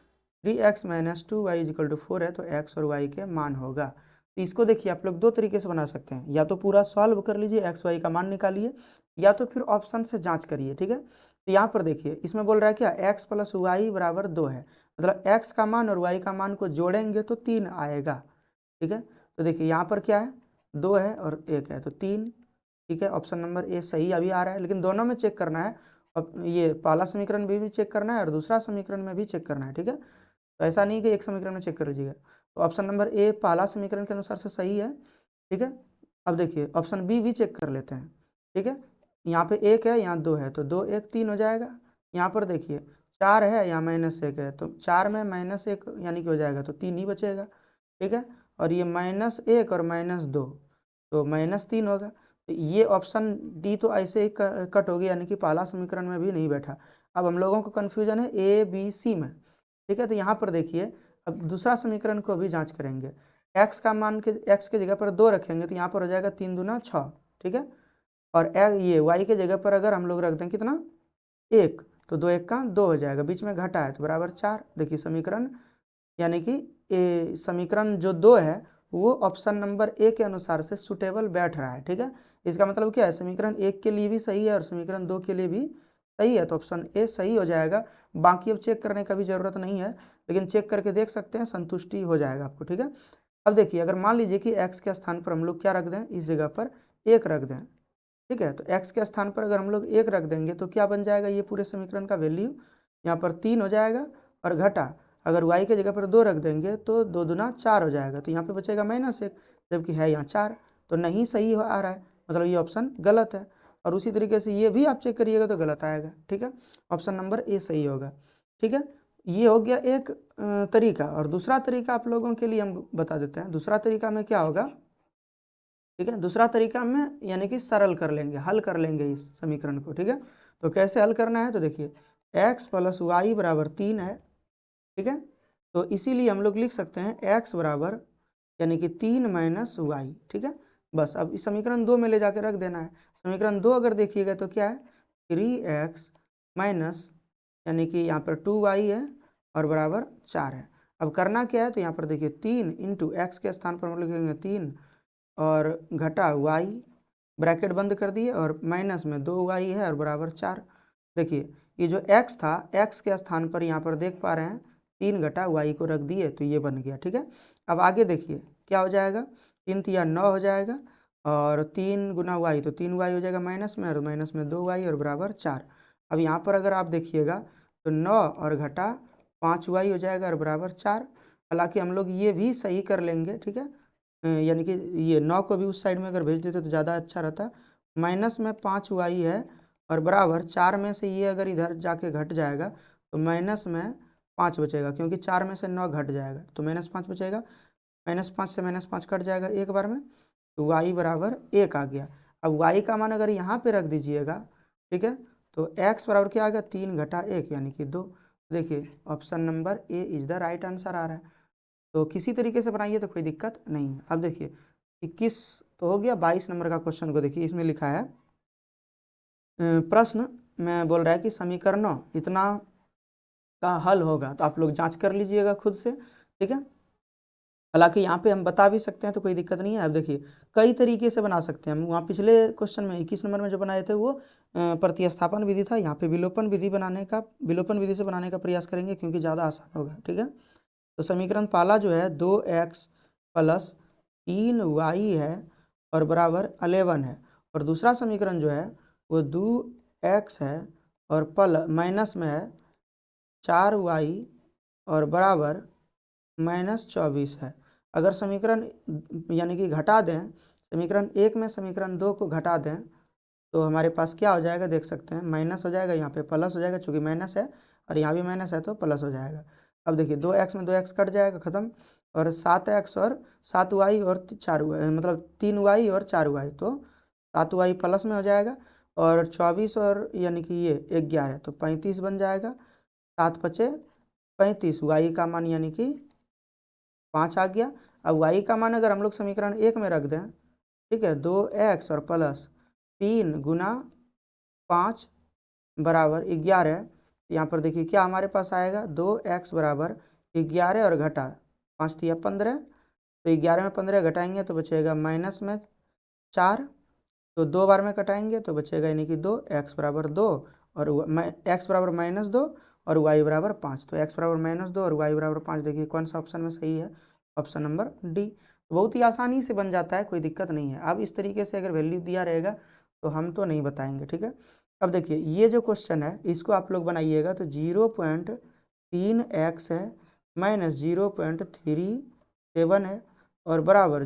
3x - 2y = 4 है, तो x और y के मान होगा। तो इसको देखिए आप लोग दो तरीके से बना सकते हैं, या तो पूरा सॉल्व कर लीजिए x y का मान निकालिए, या तो फिर ऑप्शन से जांच करिए। ठीक है, तो यहाँ पर देखिए इसमें बोल रहा है क्या, x + y = 2 है, मतलब x का मान और y का मान को जोड़ेंगे तो 3 आएगा। ठीक है, तो देखिए यहाँ पर क्या है, 2 है और 1 है तो 3। ठीक है, ऑप्शन नंबर ए सही अभी आ रहा है, लेकिन दोनों में चेक करना है, अब ये पहला समीकरण भी चेक करना है और दूसरा समीकरण में भी चेक करना है। ठीक है, तो ऐसा नहीं कि एक समीकरण में चेक कर लीजिएगा। तो ऑप्शन नंबर ए पहला समीकरण के अनुसार से सही है। ठीक है, अब देखिए ऑप्शन बी भी चेक कर लेते हैं, ठीक है। यहाँ पे 1 है, यहाँ 2 है, तो 2 1 3 हो जाएगा। यहाँ पर देखिए 4 है, यहाँ -1 है, तो 4 में -1 यानी कि हो जाएगा, तो 3 ही बचेगा, ठीक है। और ये -1 और -2, तो -3 होगा। तो ये ऑप्शन डी तो ऐसे ही कट हो गया, यानी कि पहला समीकरण में भी नहीं बैठा। अब हम लोगों को कन्फ्यूजन है ए बी सी में, ठीक है। तो यहाँ पर देखिए अब दूसरा समीकरण को भी जांच करेंगे। x का मान के x के जगह पर 2 रखेंगे तो यहाँ पर हो जाएगा 3 दूना 6, ठीक है। और ये y के जगह पर अगर हम लोग रख दें कितना 1, तो 2 1 का 2 हो जाएगा, बीच में घटा है तो बराबर 4। देखिए समीकरण यानी कि समीकरण जो 2 है वो ऑप्शन नंबर ए के अनुसार से सुटेबल बैठ रहा है, ठीक है। इसका मतलब क्या है, समीकरण 1 के लिए भी सही है और समीकरण 2 के लिए भी सही है, तो ऑप्शन ए सही हो जाएगा। बाकी अब चेक करने का भी जरूरत नहीं है, लेकिन चेक करके देख सकते हैं, संतुष्टि हो जाएगा आपको, ठीक है। अब देखिए अगर मान लीजिए कि x के स्थान पर हम लोग क्या रख दें, इस जगह पर 1 रख दें, ठीक है। तो x के स्थान पर अगर हम लोग 1 रख देंगे तो क्या बन जाएगा, ये पूरे समीकरण का वैल्यू यहाँ पर 3 हो जाएगा। और घटा अगर y के जगह पर 2 रख देंगे तो 2 दूना 4 हो जाएगा, तो यहाँ पे बचेगा -1, जबकि है यहाँ 4, तो नहीं सही आ रहा है, मतलब ये ऑप्शन गलत है। और उसी तरीके से ये भी आप चेक करिएगा तो गलत आएगा, ठीक है। ऑप्शन नंबर ए सही होगा, ठीक है। ये हो गया एक तरीका। और दूसरा तरीका आप लोगों के लिए हम बता देते हैं। दूसरा तरीका में क्या होगा, ठीक है। दूसरा तरीका में यानी कि सरल कर लेंगे, हल कर लेंगे इस समीकरण को, ठीक है। तो कैसे हल करना है, तो देखिए x + y = 3 है, ठीक है। तो इसीलिए हम लोग लिख सकते हैं x बराबर यानी कि 3 - y, ठीक है। बस अब इस समीकरण 2 में ले जाकर रख देना है। समीकरण 2 अगर देखिएगा तो क्या है, 3x माइनस यानी कि यहाँ पर 2y है और बराबर 4 है। अब करना क्या है, तो यहाँ पर देखिए 3 × x के स्थान पर हम लिखेंगे 3 और घटा y, ब्रैकेट बंद कर दिए, और माइनस में 2y है और बराबर 4। देखिए ये जो x था, x के स्थान पर यहाँ पर देख पा रहे हैं 3 घटा y को रख दिए, तो ये बन गया, ठीक है। अब आगे देखिए क्या हो जाएगा, 3 तिया 9 हो जाएगा, और 3 गुना y तो 3y हो जाएगा माइनस में, और माइनस में 2y और बराबर 4। अब यहाँ पर अगर आप देखिएगा तो 9 और घटा 5y हो जाएगा और बराबर 4। हालांकि हम लोग ये भी सही कर लेंगे, ठीक है। यानी कि ये 9 को भी उस साइड में अगर भेज देते तो ज़्यादा अच्छा रहता। माइनस में 5y है और बराबर 4 में से ये अगर इधर जाके घट जाएगा तो माइनस में 5 बचेगा, क्योंकि 4 में से 9 घट जाएगा तो -5 बचेगा। -5 से -5 कट जाएगा एक बार में, तो y बराबर 1 आ गया। अब y का मान अगर यहाँ पे रख दीजिएगा, ठीक है, तो x बराबर क्या आ गया, 3 घटा 1 यानी कि 2। देखिए option number A is the right answer आ रहा है। तो किसी तरीके से बनाइए तो कोई दिक्कत नहीं है। अब देखिए 21 तो हो गया। 22 नंबर का क्वेश्चन को देखिए, इसमें लिखा है प्रश्न में बोल रहा है कि समीकरणों इतना का हल होगा, तो आप लोग जांच कर लीजिएगा खुद से, ठीक है। हालांकि यहाँ पे हम बता भी सकते हैं तो कोई दिक्कत नहीं है। अब देखिए कई तरीके से बना सकते हैं हम। वहाँ पिछले क्वेश्चन में 21 नंबर में जो बनाए थे वो प्रतिस्थापन विधि था। यहाँ पे विलोपन विधि से बनाने का प्रयास करेंगे, क्योंकि ज़्यादा आसान होगा, ठीक है। तो समीकरण पहला जो है 2x + 3y है और बराबर 11 है। और दूसरा समीकरण जो है वो 2x है और माइनस में है 4y और बराबर -24 है। अगर समीकरण यानी कि घटा दें, समीकरण 1 में समीकरण 2 को घटा दें तो हमारे पास क्या हो जाएगा, देख सकते हैं माइनस हो जाएगा, यहाँ पे प्लस हो जाएगा, चूंकि माइनस है और यहाँ भी माइनस है तो प्लस हो जाएगा। अब देखिए 2x में 2x कट जाएगा खत्म, और 7x और 7y और 4y मतलब 3y और 4y, तो 7y प्लस में हो जाएगा, और 24 और यानी कि ये 11 तो 35 बन जाएगा। 7 × 5 = 35, y का मान यानी कि 5 आ गया। अब y का मान अगर हम लोग समीकरण 1 में रख दें, ठीक है, 2x और प्लस 3 गुना 5 बराबर 11। यहाँ पर देखिए क्या हमारे पास आएगा, 2x बराबर 11 और घटा 5 तिया 15, तो 11 में 15 घटाएंगे तो बचेगा माइनस में 4, तो 2 बार में कटाएंगे तो बचेगा यानी कि 2, x बराबर 2 और x बराबर -2 और y बराबर 5। तो x बराबर -2 और y बराबर 5, देखिए कौन सा ऑप्शन में सही है, ऑप्शन नंबर डी। बहुत ही आसानी से बन जाता है, कोई दिक्कत नहीं है। अब इस तरीके से अगर वैल्यू दिया रहेगा तो हम तो नहीं बताएंगे, ठीक है। अब देखिए ये जो क्वेश्चन है इसको आप लोग बनाइएगा तो 0.3x है माइनस 0.37 है और बराबर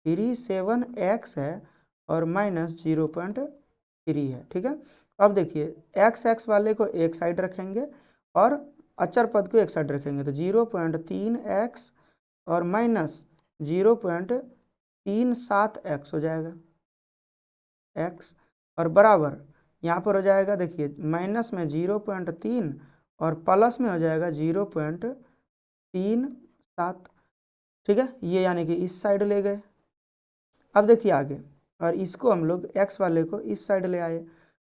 37x है और माइनस 0.3 है। ठीक है, अब देखिए x वाले को एक साइड रखेंगे और अचर पद को एक साइड रखेंगे, तो 0.3x और माइनस 0.37x हो जाएगा x, और बराबर यहाँ पर हो जाएगा, देखिए माइनस में 0.3 और प्लस में हो जाएगा 0.37। ठीक है, ये यानी कि इस साइड ले गए। अब देखिए आगे, और इसको हम लोग x वाले को इस साइड ले आए।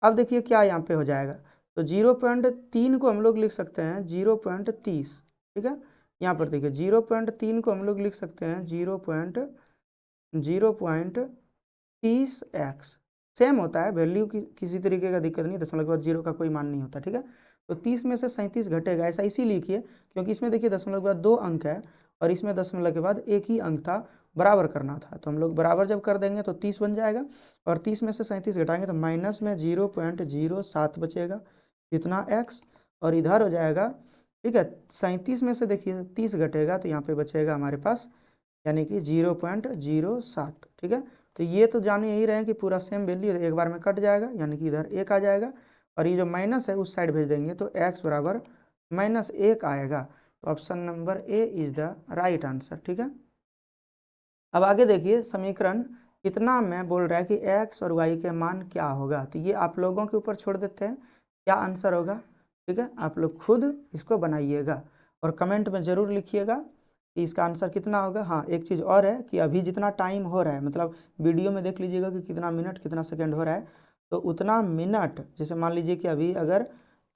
अब देखिए क्या यहाँ पे हो जाएगा, तो 0.3 को हम लोग लिख सकते हैं 0.30। ठीक है, यहाँ पर देखिए 0.3 को हम लोग लिख सकते हैं 0.30x। सेम होता है वैल्यू की, किसी तरीके का दिक्कत नहीं, दशमलव के बाद जीरो का कोई मान नहीं होता। ठीक है, तो 30 में से 37 घटेगा, ऐसा इसी लिखिए क्योंकि इसमें देखिए दशमलव के बाद 2 अंक है और इसमें दशमलव के बाद एक ही अंक था, बराबर करना था, तो हम लोग बराबर जब कर देंगे तो 30 बन जाएगा, और 30 में से 37 घटाएंगे तो माइनस में 0.07 बचेगा, इतना x, और इधर हो जाएगा। ठीक है, 37 में से देखिए 30 घटेगा तो यहाँ पे बचेगा हमारे पास यानी कि 0.07। ठीक है, तो ये तो जान यही रहे कि पूरा सेम वैल्यू एक बार में कट जाएगा, यानी कि इधर एक आ जाएगा, और ये जो माइनस है उस साइड भेज देंगे तो x बराबर -1 आएगा। तो option number A is the right answer. ठीक है, अब आगे देखिए समीकरण कितना में बोल रहा है कि x और y के मान क्या होगा, तो ये आप लोगों के ऊपर छोड़ देते हैं क्या आंसर होगा। ठीक है, आप लोग खुद इसको बनाइएगा और कमेंट में ज़रूर लिखिएगा कि इसका आंसर कितना होगा। हाँ, एक चीज़ और है कि अभी जितना टाइम हो रहा है, मतलब वीडियो में देख लीजिएगा कि कितना मिनट कितना सेकंड हो रहा है, तो उतना मिनट, जैसे मान लीजिए कि अभी अगर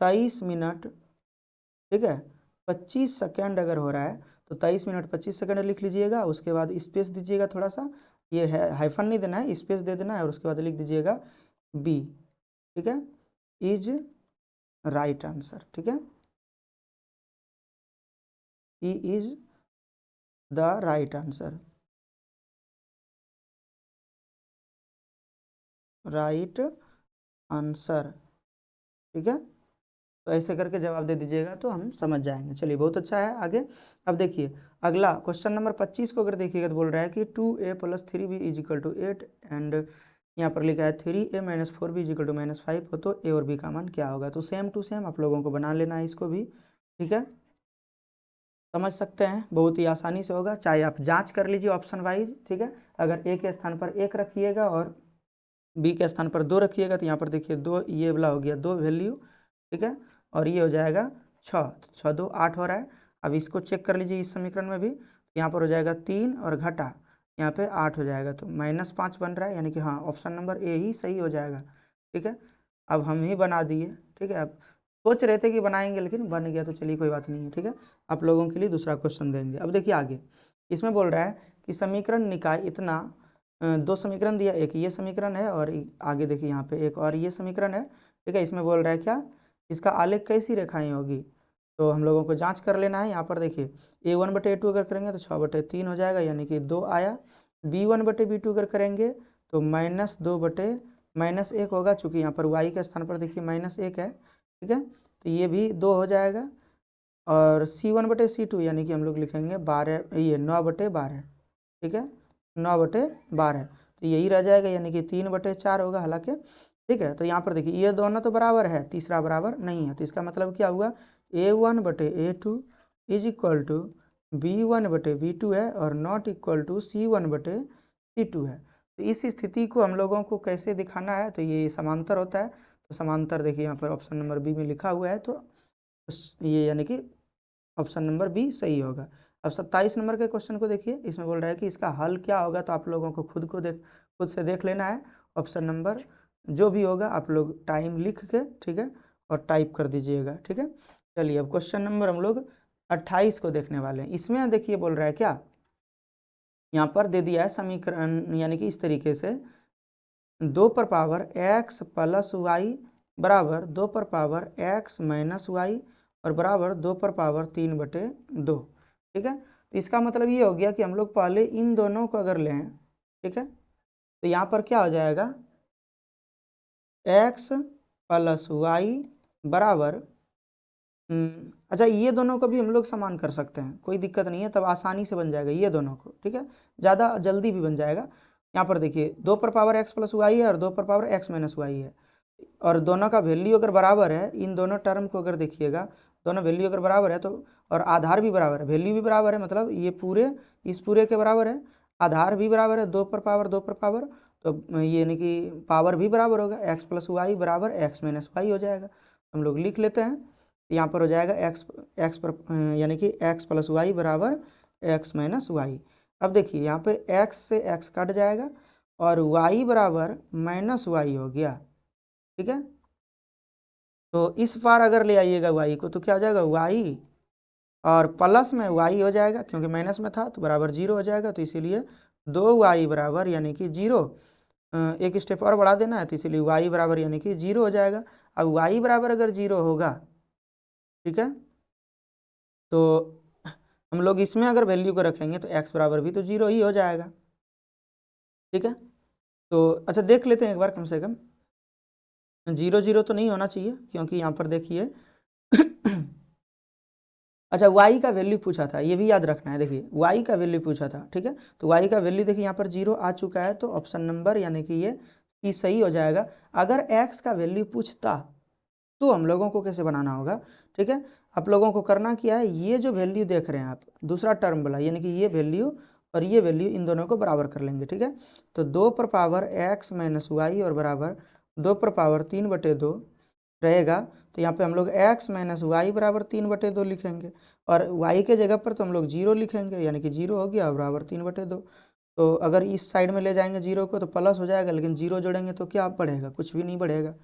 23 मिनट, ठीक है, 25 सेकेंड अगर हो रहा है तो 23 मिनट 25 सेकेंड लिख लीजिएगा, उसके बाद स्पेस दीजिएगा थोड़ा सा, ये है हाइफन नहीं देना है, स्पेस दे देना है, और उसके बाद लिख दीजिएगा बी। ठीक है, इज राइट आंसर। ठीक है, E is the right answer, right answer. ठीक है, तो ऐसे करके जवाब दे दीजिएगा तो हम समझ जाएंगे। चलिए बहुत अच्छा है। आगे अब देखिए अगला क्वेश्चन नंबर 25 को अगर देखिएगा तो बोल रहा है कि 2a + 3b = 8 एंड यहाँ पर लिखा है 3a - 4b = -5 हो, तो ए और बी का मान क्या होगा। तो सेम टू सेम आप लोगों को बना लेना है इसको भी। ठीक है, समझ सकते हैं, बहुत ही आसानी से होगा, चाहे आप जांच कर लीजिए ऑप्शन वाइज। ठीक है, अगर ए के स्थान पर 1 रखिएगा और बी के स्थान पर 2 रखिएगा तो यहाँ पर देखिए 2, ये वाला हो गया 2 वैल्यू। ठीक है, और ये हो जाएगा 6, 6 2 8 हो रहा है। अब इसको चेक कर लीजिए इस समीकरण में भी, यहाँ पर हो जाएगा 3 और घटा यहाँ पे 8 हो जाएगा, तो -5 बन रहा है, यानी कि हाँ ऑप्शन नंबर ए ही सही हो जाएगा। ठीक है, अब हम ही बना दिए। ठीक है, अब सोच रहे थे कि बनाएंगे लेकिन बन गया, तो चलिए कोई बात नहीं है। ठीक है, आप लोगों के लिए दूसरा क्वेश्चन देंगे। अब देखिए आगे, इसमें बोल रहा है कि समीकरण निकाय इतना, 2 समीकरण दिया, एक ये समीकरण है और आगे देखिए यहाँ पे एक और ये समीकरण है। ठीक है, इसमें बोल रहा है क्या, इसका आलेख कैसी रेखाएं होगी, तो हम लोगों को जांच कर लेना है। यहाँ पर देखिए a1/a2 अगर करेंगे तो 6/3 हो जाएगा, यानी कि 2 आया। b1/b2 अगर करेंगे तो -2/-1 होगा, चूँकि यहाँ पर y के स्थान पर देखिए -1 है। ठीक है, तो ये भी 2 हो जाएगा, और c1/c2 यानी कि हम लोग लिखेंगे 12, ये 9/12। ठीक है, 9/12, तो यही रह जाएगा, यानी कि 3/4 होगा हालांकि। ठीक है, तो यहाँ पर देखिए ये दोनों तो बराबर है, तीसरा बराबर नहीं है, तो इसका मतलब क्या हुआ, a1/a2 = b1/b2 है और नॉट इक्वल टू c1/c2 है। तो इस स्थिति को हम लोगों को कैसे दिखाना है, तो ये समांतर होता है, तो समांतर देखिए यहाँ पर ऑप्शन नंबर बी में लिखा हुआ है, तो ये यानी कि ऑप्शन नंबर बी सही होगा। अब 27 नंबर के क्वेश्चन को देखिए, इसमें बोल रहा है कि इसका हल क्या होगा, तो आप लोगों को खुद से देख लेना है। ऑप्शन नंबर जो भी होगा आप लोग टाइम लिख के, ठीक है, और टाइप कर दीजिएगा। ठीक है, चलिए अब क्वेश्चन नंबर हम लोग 28 को देखने वाले हैं। इसमें देखिए बोल रहा है क्या, यहाँ पर दे दिया है समीकरण, यानी कि इस तरीके से 2x + y बराबर 2x - y और बराबर 2/3/2। ठीक है, तो इसका मतलब ये हो गया कि हम लोग पहले इन दोनों को अगर लें, ठीक है, तो यहाँ पर क्या हो जाएगा, x + y बराबर अच्छा, ये दोनों को भी हम लोग समान कर सकते हैं, कोई दिक्कत नहीं है, तब आसानी से बन जाएगा ये दोनों को, ठीक है, ज़्यादा जल्दी भी बन जाएगा। यहाँ पर देखिए 2 पर पावर x प्लस वाई है और 2 पर पावर x माइनस वाई है, और दोनों का वैल्यू अगर बराबर है, इन दोनों टर्म को अगर देखिएगा, दोनों वैल्यू अगर बराबर है तो, और आधार भी बराबर है, वैल्यू भी बराबर है, मतलब ये पूरे इस पूरे के बराबर है, आधार भी बराबर है, 2 पर पावर 2 पर पावर, तो ये यानी कि पावर भी बराबर होगा, x प्लस वाई बराबर x माइनस वाई हो जाएगा। हम लोग लिख लेते हैं, यहाँ पर हो जाएगा x पर यानी कि x प्लस वाई बराबर x माइनस वाई। अब देखिए यहाँ पे x से x कट जाएगा और y बराबर माइनस वाई हो गया, ठीक है। तो इस पार अगर ले आइएगा y को तो क्या हो जाएगा y, और प्लस में y हो जाएगा, क्योंकि माइनस में था तो बराबर 0 हो जाएगा, तो इसीलिए 2y बराबर यानी कि 0। एक स्टेप और बढ़ा देना है, तो इसीलिए y बराबर यानी कि 0 हो जाएगा। अब y बराबर अगर 0 होगा, ठीक है, तो हम लोग इसमें अगर वैल्यू को रखेंगे तो x बराबर भी तो 0 ही हो जाएगा, ठीक है। तो अच्छा देख लेते हैं एक बार, कम से कम 0 0 तो नहीं होना चाहिए, क्योंकि यहाँ पर देखिए अच्छा y का वैल्यू पूछा था, ये भी याद रखना है, देखिए y का वैल्यू पूछा था, ठीक है, तो y का वैल्यू देखिए यहाँ पर 0 आ चुका है, तो ऑप्शन नंबर यानी कि ये C सही हो जाएगा। अगर x का वैल्यू पूछता तो हम लोगों को कैसे बनाना होगा, ठीक है, आप लोगों को करना क्या है, ये जो वैल्यू देख रहे हैं आप, दूसरा टर्म वाला, यानी कि ये वैल्यू और ये वैल्यू, इन दोनों को बराबर कर लेंगे, ठीक है। तो 2 पर पावर x माइनस वाई और बराबर 2 पर पावर 3/2 रहेगा, तो यहाँ पे हम लोग x माइनस वाई बराबर 3/2 लिखेंगे, और y के जगह पर तो हम लोग 0 लिखेंगे, यानी कि 0 हो गया बराबर 3/2। तो अगर इस साइड में ले जाएंगे 0 को तो प्लस हो जाएगा, लेकिन 0 जोड़ेंगे तो क्या बढ़ेगा, कुछ भी नहीं बढ़ेगा,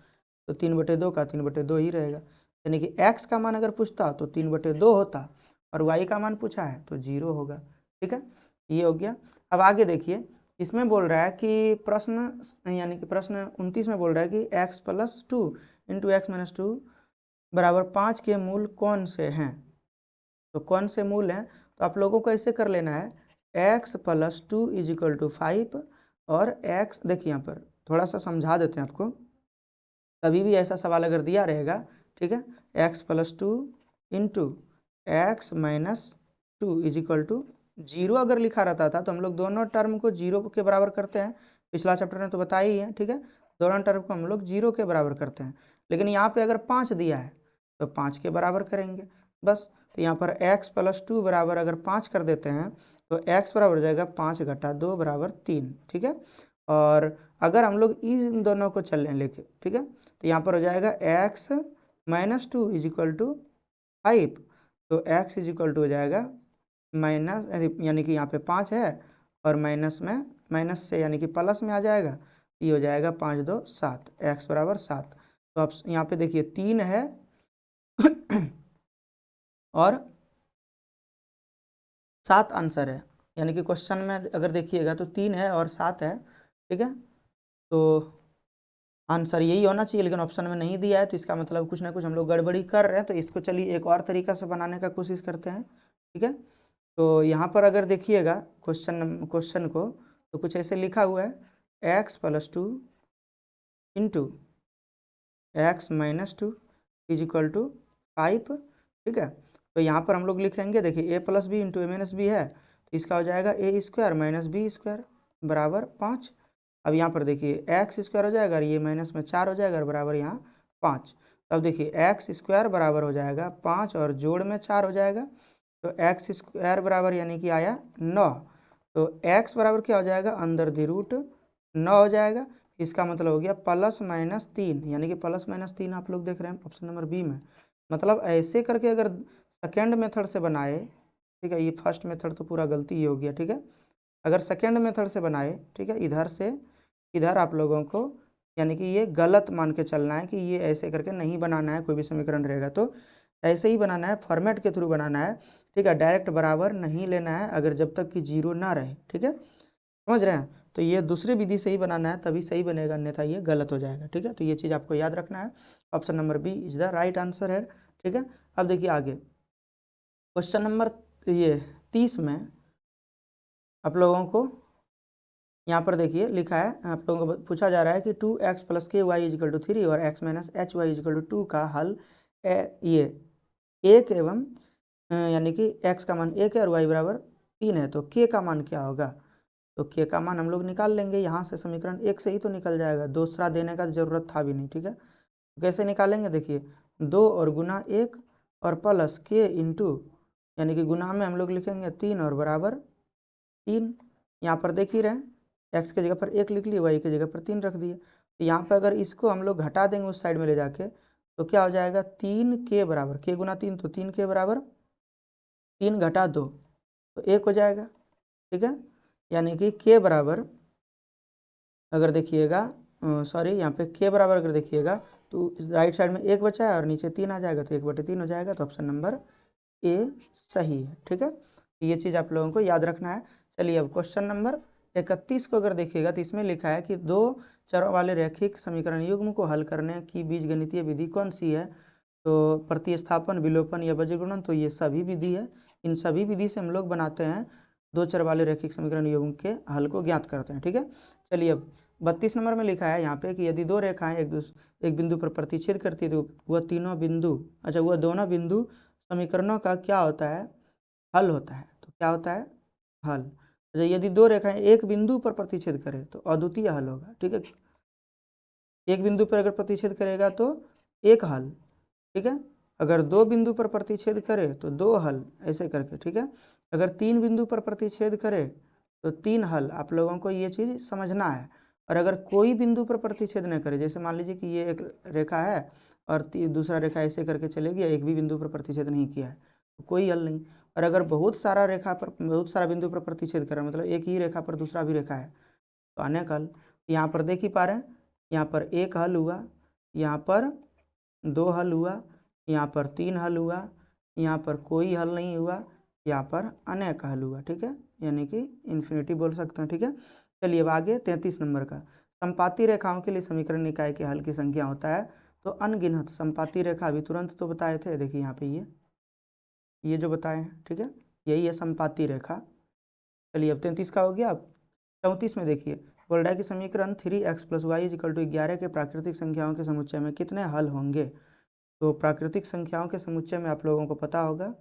तो 3/2 का 3/2 ही रहेगा, यानी कि x का मान अगर पूछता तो 3/2 होता, और y का मान पूछा है तो 0 होगा, ठीक है, ये हो गया। अब आगे देखिए, इसमें बोल रहा है कि प्रश्न यानी कि प्रश्न 29 में बोल रहा है कि x plus 2 into x minus 2 बराबर 5 के मूल कौन से हैं, तो कौन से मूल हैं, तो आप लोगों को ऐसे कर लेना है, x plus 2 is equal to 5, और x देखिए यहाँ पर थोड़ा सा समझा देते हैं आपको, कभी भी ऐसा सवाल अगर दिया रहेगा, ठीक है, x plus 2 into x minus 2 is equal to 0 अगर लिखा रहता था तो हम लोग दोनों टर्म को 0 के बराबर करते हैं, पिछला चैप्टर में तो बताया ही है, ठीक है, दोनों टर्म को हम लोग 0 के बराबर करते हैं, लेकिन यहाँ पे अगर 5 दिया है तो 5 के बराबर करेंगे बस। तो यहाँ पर x प्लस 2 बराबर अगर 5 कर देते हैं तो x बराबर हो जाएगा 5 घटा 2 बराबर 3, ठीक है। और अगर हम लोग इन दोनों को चलने लेके, ठीक है, तो यहाँ पर हो जाएगा x minus 2 is equal to 5, तो x इज इक्वल टू हो जाएगा माइनस, यानी कि यहाँ पे 5 है और माइनस में, माइनस से यानी कि प्लस में आ जाएगा, ये हो जाएगा 5 2 7, x बराबर 7। तो अब यहाँ पे देखिए 3 है और 7 आंसर है, यानी कि क्वेश्चन में अगर देखिएगा तो 3 है और 7 है, ठीक है, तो आंसर यही होना चाहिए, लेकिन ऑप्शन में नहीं दिया है, तो इसका मतलब कुछ ना कुछ हम लोग गड़बड़ी कर रहे हैं। तो इसको चलिए एक और तरीका से बनाने का कोशिश करते हैं, ठीक है। तो यहाँ पर अगर देखिएगा क्वेश्चन को, तो कुछ ऐसे लिखा हुआ है, x plus 2 into x minus 2 is equal to 5, ठीक है। तो यहाँ पर हम लोग लिखेंगे, देखिए a plus b into a minus b है, तो इसका हो जाएगा a square minus b square बराबर 5। अब यहाँ पर देखिए एक्स स्क्वायर हो जाएगा और ये माइनस में 4 हो जाएगा और बराबर यहाँ 5। अब देखिए एक्स स्क्वायर बराबर हो जाएगा 5 और जोड़ में 4 हो जाएगा, तो एक्स स्क्वायर बराबर यानी कि आया 9, तो एक्स बराबर क्या हो जाएगा, अंदर दी रूट 9 हो जाएगा। इसका मतलब हो गया +-3, यानी कि +-3 आप लोग देख रहे हैं ऑप्शन नंबर बी में। मतलब ऐसे करके अगर सेकेंड मेथड से बनाए, ठीक है, ये फर्स्ट मेथड तो पूरा गलती ही हो गया, ठीक है, अगर सेकेंड मेथड से बनाए, ठीक है, इधर से इधर आप लोगों को यानी कि ये गलत मान के चलना है कि ये ऐसे करके नहीं बनाना है, कोई भी समीकरण रहेगा तो ऐसे ही बनाना है, फॉर्मेट के थ्रू बनाना है, ठीक है, डायरेक्ट बराबर नहीं लेना है अगर जब तक कि 0 ना रहे, ठीक है, समझ रहे हैं। तो ये दूसरी विधि से ही बनाना है, तभी सही बनेगा, अन्यथा ये गलत हो जाएगा, ठीक है। तो ये चीज़ आपको याद रखना है, option number B is the right answer है, ठीक है। अब देखिए आगे क्वेश्चन नंबर ये 30 में आप लोगों को यहाँ पर देखिए लिखा है, आप लोगों को पूछा जा रहा है कि 2x प्लस के वाई इजिकल टू 3 और x minus h y is equal to 2 का हल ये 1 एवं यानी कि x का मान 1 है और y बराबर 3 है, तो k का मान क्या होगा? तो k का मान हम लोग निकाल लेंगे, यहाँ से समीकरण 1 से ही तो निकल जाएगा, दूसरा देने का जरूरत था भी नहीं। ठीक है, तो कैसे निकालेंगे? देखिए 2 और गुना 1 और प्लस k इंटू, यानी कि गुना में हम लोग लिखेंगे 3 और बराबर 3। यहाँ पर देख ही रहे x के जगह पर 1 लिख लिए, y की जगह पर 3 रख दिए। तो यहाँ पर अगर इसको हम लोग घटा देंगे उस साइड में ले जाके, तो क्या हो जाएगा? 3k बराबर, k गुना 3 तो 3k बराबर 3 घटा 2 तो 1 हो जाएगा। ठीक है, यानी कि k बराबर अगर देखिएगा, सॉरी यहाँ पे k बराबर अगर देखिएगा तो राइट साइड में 1 बचा है और नीचे 3 आ जाएगा, तो 1/3 हो जाएगा। तो ऑप्शन नंबर ए सही है। ठीक है, ये चीज़ आप लोगों को याद रखना है। चलिए अब क्वेश्चन नंबर 31 को अगर देखिएगा तो इसमें लिखा है कि 2 चरों वाले रैखिक समीकरण युग्म को हल करने की बीजगणितीय विधि कौन सी है? तो प्रतिस्थापन, विलोपन या बजीगुणन, तो ये सभी विधि है। इन सभी विधि से हम लोग बनाते हैं 2 चर वाले रैखिक समीकरण युग्म के हल को ज्ञात करते हैं। ठीक है, चलिए अब 32 नंबर में लिखा है यहाँ पे कि यदि 2 रेखाएं एक बिंदु पर प्रतिच्छेद करती है तो वह दोनों बिंदु समीकरणों का क्या होता है? हल होता है। तो क्या होता है? हल। अच्छा, यदि 2 रेखाएं एक बिंदु पर प्रतिच्छेद करें तो अद्वितीय हल होगा। ठीक है, एक बिंदु पर अगर प्रतिच्छेद करेगा तो एक हल। ठीक है, अगर 2 बिंदु पर प्रतिच्छेद करे तो 2 हल, ऐसे करके। ठीक है, अगर 3 बिंदु पर प्रतिच्छेद करे तो 3 हल। आप लोगों को ये चीज़ समझना है। और अगर कोई बिंदु पर प्रतिच्छेद न करे, जैसे मान लीजिए कि ये एक रेखा है और दूसरा रेखा ऐसे करके चले गया, एक भी बिंदु पर प्रतिच्छेद नहीं किया है, तो कोई हल नहीं। और अगर बहुत सारा बिंदु पर प्रतिच्छेद करे, मतलब एक ही रेखा पर दूसरा भी रेखा है, तो अनेक हल। यहाँ पर देख ही पा रहे हैं, यहाँ पर एक हल हुआ, यहाँ पर 2 हल हुआ, यहाँ पर 3 हल हुआ, यहाँ पर कोई हल नहीं हुआ, यहाँ पर अनेक हल हुआ। ठीक है, यानी कि इन्फिनिटी बोल सकते हैं। ठीक है, चलिए अब आगे 33 नंबर का, संपाती रेखाओं के लिए समीकरण निकाय के हल की संख्या होता है तो अनगिनत। संपाती रेखा अभी तुरंत तो बताए थे, देखिए यहाँ पे ये जो बताए हैं। ठीक है, यही है संपाती रेखा। चलिए अब 33 का हो गया। अब 34 में देखिए, बोल रहा है कि समीकरण 3x + y = 11 के प्राकृतिक संख्याओं के समुच्चय में कितने हल होंगे? तो प्राकृतिक संख्याओं के समुच्चय में आप लोगों को पता होगा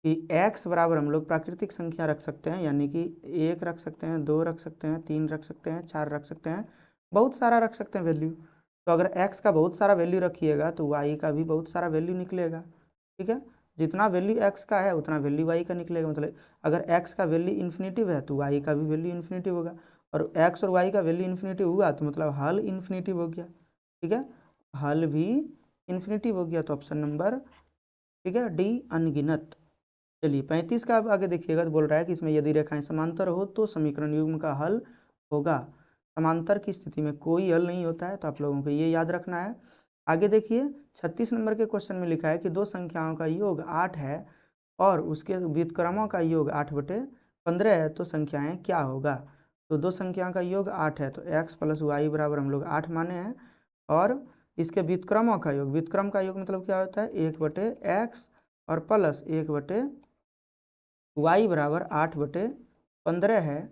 कि x बराबर हम लोग प्राकृतिक संख्या रख सकते हैं, यानी कि 1 रख सकते हैं, 2 रख सकते हैं, 3 रख सकते हैं, 4 रख सकते हैं, बहुत सारा रख सकते हैं वैल्यू। तो अगर x का बहुत सारा वैल्यू रखिएगा तो y का भी बहुत सारा वैल्यू निकलेगा। ठीक है, जितना वैल्यू x का है उतना वैल्यू y का निकलेगा। मतलब अगर x का वैल्यू इन्फिनिटिव है तो y का भी वैल्यू इन्फिनिटिव होगा, और x और y का वैल्यू इन्फिनिटिव हुआ तो मतलब हल इन्फिनिटिव हो गया। ठीक है, हल भी इन्फिनिटिव हो गया। तो ऑप्शन नंबर, ठीक है, डी, अनगिनत। चलिए 35 का अब आगे देखिएगा, तो बोल रहा है कि इसमें यदि रेखाएं समांतर हो तो समीकरण युग्म का हल होगा। समांतर की स्थिति में कोई हल नहीं होता है, तो आप लोगों को ये याद रखना है। आगे देखिए 36 नंबर के क्वेश्चन में लिखा है कि 2 संख्याओं का योग 8 है और उसके व्युत्क्रमों का योग 8/15 है, तो संख्याएं क्या होगा? तो 2 संख्याओं का योग 8 है, तो x + y बराबर हम लोग 8 माने हैं, और इसके व्युत्क्रमों का योग, व्युत्क्रम का योग मतलब क्या होता है? 1/x और प्लस 1/y बराबर 8/15 है।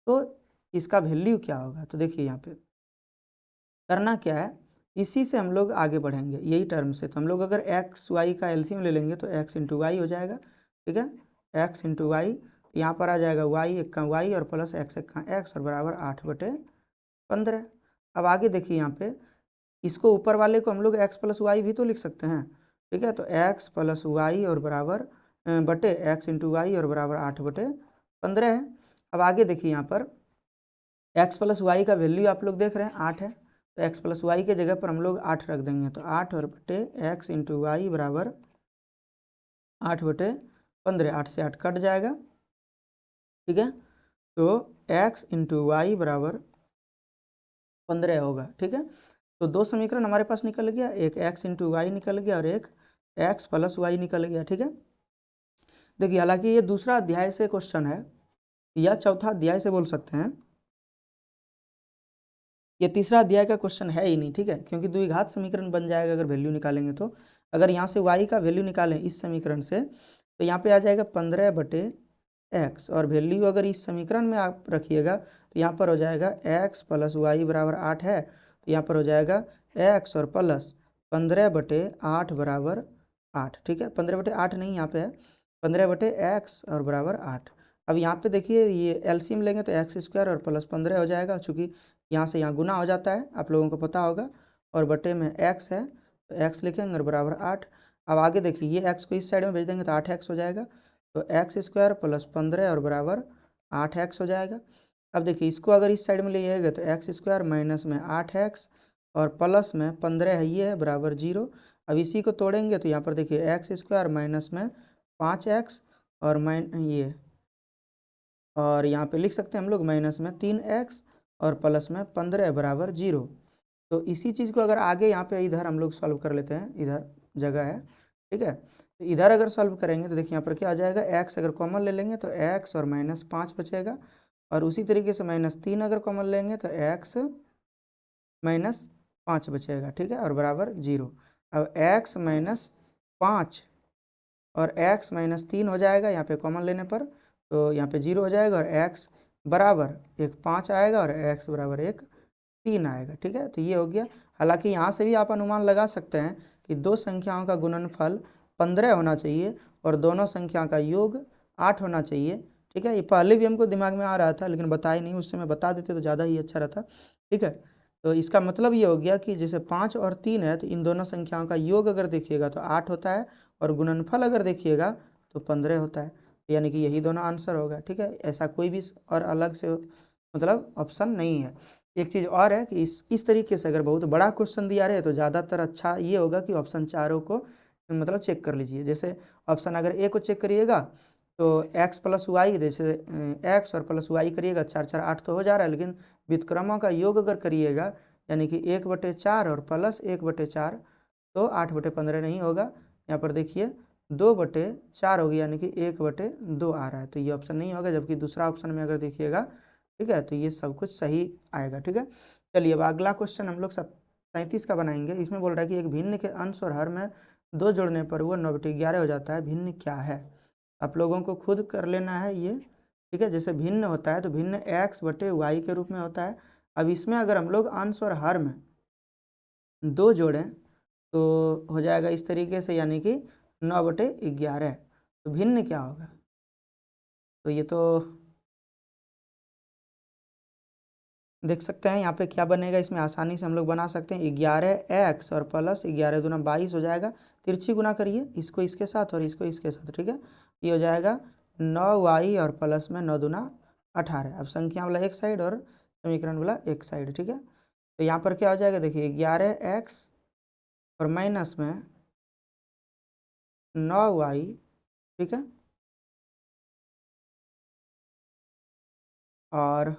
तो इसका वैल्यू क्या होगा? तो देखिए यहाँ पे करना क्या है, इसी से हम लोग आगे बढ़ेंगे, यही टर्म से। तो हम लोग अगर x y का एलसीएम ले लेंगे तो x × y हो जाएगा। ठीक है, x × y, यहाँ पर आ जाएगा y × y और प्लस x × x और बराबर 8/15। अब आगे देखिए यहाँ पे, इसको ऊपर वाले को हम लोग x + y भी तो लिख सकते हैं। ठीक है, तो x + y और बराबर बटे x × y और बराबर 8/15 है। अब आगे देखिए यहाँ पर x + y का वैल्यू आप लोग देख रहे हैं 8 है, तो x + y के जगह पर हम लोग 8 रख देंगे, तो 8 और बटे x × y बराबर 8/15, 8 से 8 कट जाएगा। ठीक है, तो x × y बराबर 15 होगा। ठीक है, तो 2 समीकरण हमारे पास निकल गया, एक x × y निकल गया और एक x + y निकल गया। ठीक है, देखिए हालांकि ये दूसरा अध्याय से क्वेश्चन है या चौथा अध्याय से बोल सकते हैं, ये तीसरा अध्याय का क्वेश्चन है ही नहीं। ठीक है, क्योंकि द्विघात समीकरण बन जाएगा अगर वैल्यू निकालेंगे तो। अगर यहाँ से y का वैल्यू निकालें इस समीकरण से, तो यहाँ पे आ जाएगा 15/x, और वैल्यू अगर इस समीकरण में आप रखिएगा तो यहाँ पर हो जाएगा x + y बराबर 8 है, तो यहाँ पर हो जाएगा x और प्लस 15/8 बराबर 8, ठीक है। 15/8 नहीं, यहाँ पे है 15/x और बराबर 8। अब यहाँ पे देखिए ये एलसीएम लेंगे तो x² और प्लस 15 हो जाएगा, चूँकि यहाँ से यहाँ गुना हो जाता है, आप लोगों को पता होगा, और बटे में x है तो x लिखेंगे और बराबर 8। अब आगे देखिए ये x को इस साइड में भेज देंगे तो 8x हो जाएगा, तो x² प्लस 15 और बराबर 8x हो जाएगा। अब देखिए इसको अगर इस साइड में ले जाएगा तो x² माइनस में 8x और प्लस में 15 है, ये है बराबर 0। अब इसी को तोड़ेंगे तो यहाँ पर देखिए x² माइनस में 5x और ये, और यहाँ पे लिख सकते हैं हम लोग माइनस में 3x और प्लस में 15 बराबर 0। तो इसी चीज़ को अगर आगे यहाँ पे इधर हम लोग सॉल्व कर लेते हैं, इधर जगह है, ठीक है। तो इधर अगर सॉल्व करेंगे तो देखिए यहाँ पर क्या आ जाएगा, x अगर कॉमन ले लेंगे तो x और माइनस 5 बचेगा, और उसी तरीके से -3 अगर कॉमन लेंगे तो x माइनस 5 बचेगा, ठीक है, और बराबर 0। अब x माइनस 5 और x माइनस 3 हो जाएगा यहाँ पे कॉमन लेने पर, तो यहाँ पे 0 हो जाएगा, और x बराबर एक 5 आएगा और x बराबर एक 3 आएगा, ठीक है। तो ये हो गया। हालांकि यहाँ से भी आप अनुमान लगा सकते हैं कि दो संख्याओं का गुणनफल 15 होना चाहिए और दोनों संख्याओं का योग 8 होना चाहिए, ठीक है। ये पहले भी हमको दिमाग में आ रहा था लेकिन बताया नहीं, उससे मैं बता देते तो ज़्यादा ही अच्छा रहता, ठीक है। तो इसका मतलब ये हो गया कि जैसे 5 और 3 है तो इन दोनों संख्याओं का योग अगर देखिएगा तो 8 होता है, और गुणनफल अगर देखिएगा तो 15 होता है, यानी कि यही दोनों आंसर होगा, ठीक है। ऐसा कोई भी और अलग से मतलब ऑप्शन नहीं है। एक चीज़ और है कि इस तरीके से अगर बहुत बड़ा क्वेश्चन दिया रहे तो ज़्यादातर अच्छा ये होगा कि ऑप्शन चारों को मतलब चेक कर लीजिए। जैसे ऑप्शन अगर ए को चेक करिएगा तो x प्लस वाई, जैसे x और प्लस वाई करिएगा 4 4 8 तो हो जा रहा है, लेकिन व्युत्क्रमों का योग अगर करिएगा यानी कि 1/4 और प्लस 1/4 तो 8/15 नहीं होगा। यहाँ पर देखिए 2/4 हो गया, यानी कि 1/2 आ रहा है, तो ये ऑप्शन नहीं होगा। जबकि दूसरा ऑप्शन में अगर देखिएगा, ठीक है, तो ये सब कुछ सही आएगा, ठीक है। चलिए अब अगला क्वेश्चन हम लोग 37 का बनाएंगे। इसमें बोल रहा है कि एक भिन्न के अंश और हर में 2 जोड़ने पर वो 9/11 हो जाता है, भिन्न क्या है। आप लोगों को खुद कर लेना है ये, ठीक है। जैसे भिन्न होता है तो भिन्न x/y के रूप में होता है। अब इसमें अगर हम लोग अंश और हर में 2 जोड़ें तो हो जाएगा इस तरीके से, यानी कि 9/11। तो भिन्न क्या होगा, तो ये तो देख सकते हैं यहाँ पे क्या बनेगा। इसमें आसानी से हम लोग बना सकते हैं 11x और प्लस 11 दूना 22 हो जाएगा। तिरछी गुना करिए, इसको इसके साथ और इसको इसके साथ, ठीक है। ये हो जाएगा 9y और प्लस में 9 दूना 18। अब संख्या वाला एक साइड और समीकरण वाला एक साइड, ठीक है। तो यहाँ पर क्या हो जाएगा, देखिए 11x और माइनस में 9y, ठीक है, और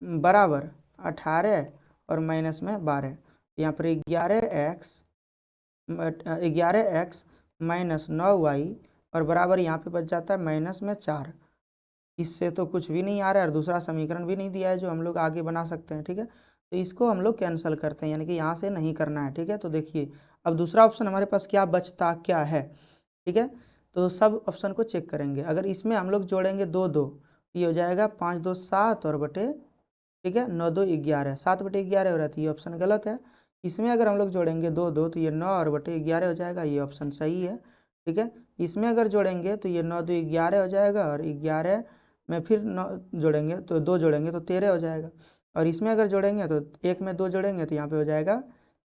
बराबर 18 और माइनस में 12। यहाँ पर 11x माइनस 9y और बराबर यहाँ पे बच जाता है माइनस में 4। इससे तो कुछ भी नहीं आ रहा है और दूसरा समीकरण भी नहीं दिया है जो हम लोग आगे बना सकते हैं, ठीक है। तो इसको हम लोग कैंसिल करते हैं, यानी कि यहाँ से नहीं करना है, ठीक है। तो देखिए अब दूसरा ऑप्शन हमारे पास क्या बचता क्या है, ठीक है। तो सब ऑप्शन को चेक करेंगे। अगर इसमें हम लोग जोड़ेंगे 2 2, ये हो जाएगा 5 2 7 और बटे, ठीक है, 9 2 11, 7/11 हो रहा है, ये ऑप्शन गलत है। इसमें अगर हम लोग जोड़ेंगे 2 2 तो ये 9 और बटे 11 हो जाएगा, ये ऑप्शन सही है, ठीक है। इसमें अगर जोड़ेंगे तो ये 9 2 11 हो जाएगा, और 11 में फिर 9 जोड़ेंगे तो 2 जोड़ेंगे तो 13 हो जाएगा। और इसमें अगर जोड़ेंगे तो एक में 2 जोड़ेंगे तो यहाँ पे हो जाएगा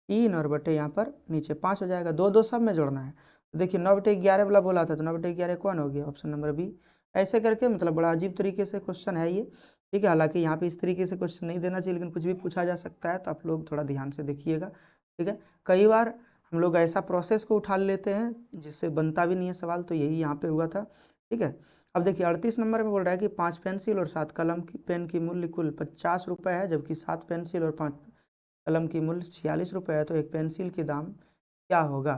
3 और बटे यहाँ पर नीचे 5 हो जाएगा। 2 2 सब में जोड़ना है। तो देखिए 9/11 वाला बोला था तो 9/11 कौन हो गया, ऑप्शन नंबर बी। ऐसे करके मतलब बड़ा अजीब तरीके से क्वेश्चन है ये, ठीक है। हालांकि यहाँ पे इस तरीके से क्वेश्चन नहीं देना चाहिए, लेकिन कुछ भी पूछा जा सकता है, तो आप लोग थोड़ा ध्यान से देखिएगा, ठीक है। कई बार हम लोग ऐसा प्रोसेस को उठा लेते हैं जिससे बनता भी नहीं है सवाल, तो यही यहाँ पे हुआ था, ठीक है। अब देखिए 38 नंबर में बोल रहा है कि 5 पेंसिल और 7 कलम की पेन की मूल्य कुल 50 रुपये है, जबकि 7 पेंसिल और 5 कलम की मूल्य 46 रुपये है, तो एक पेंसिल के दाम क्या होगा,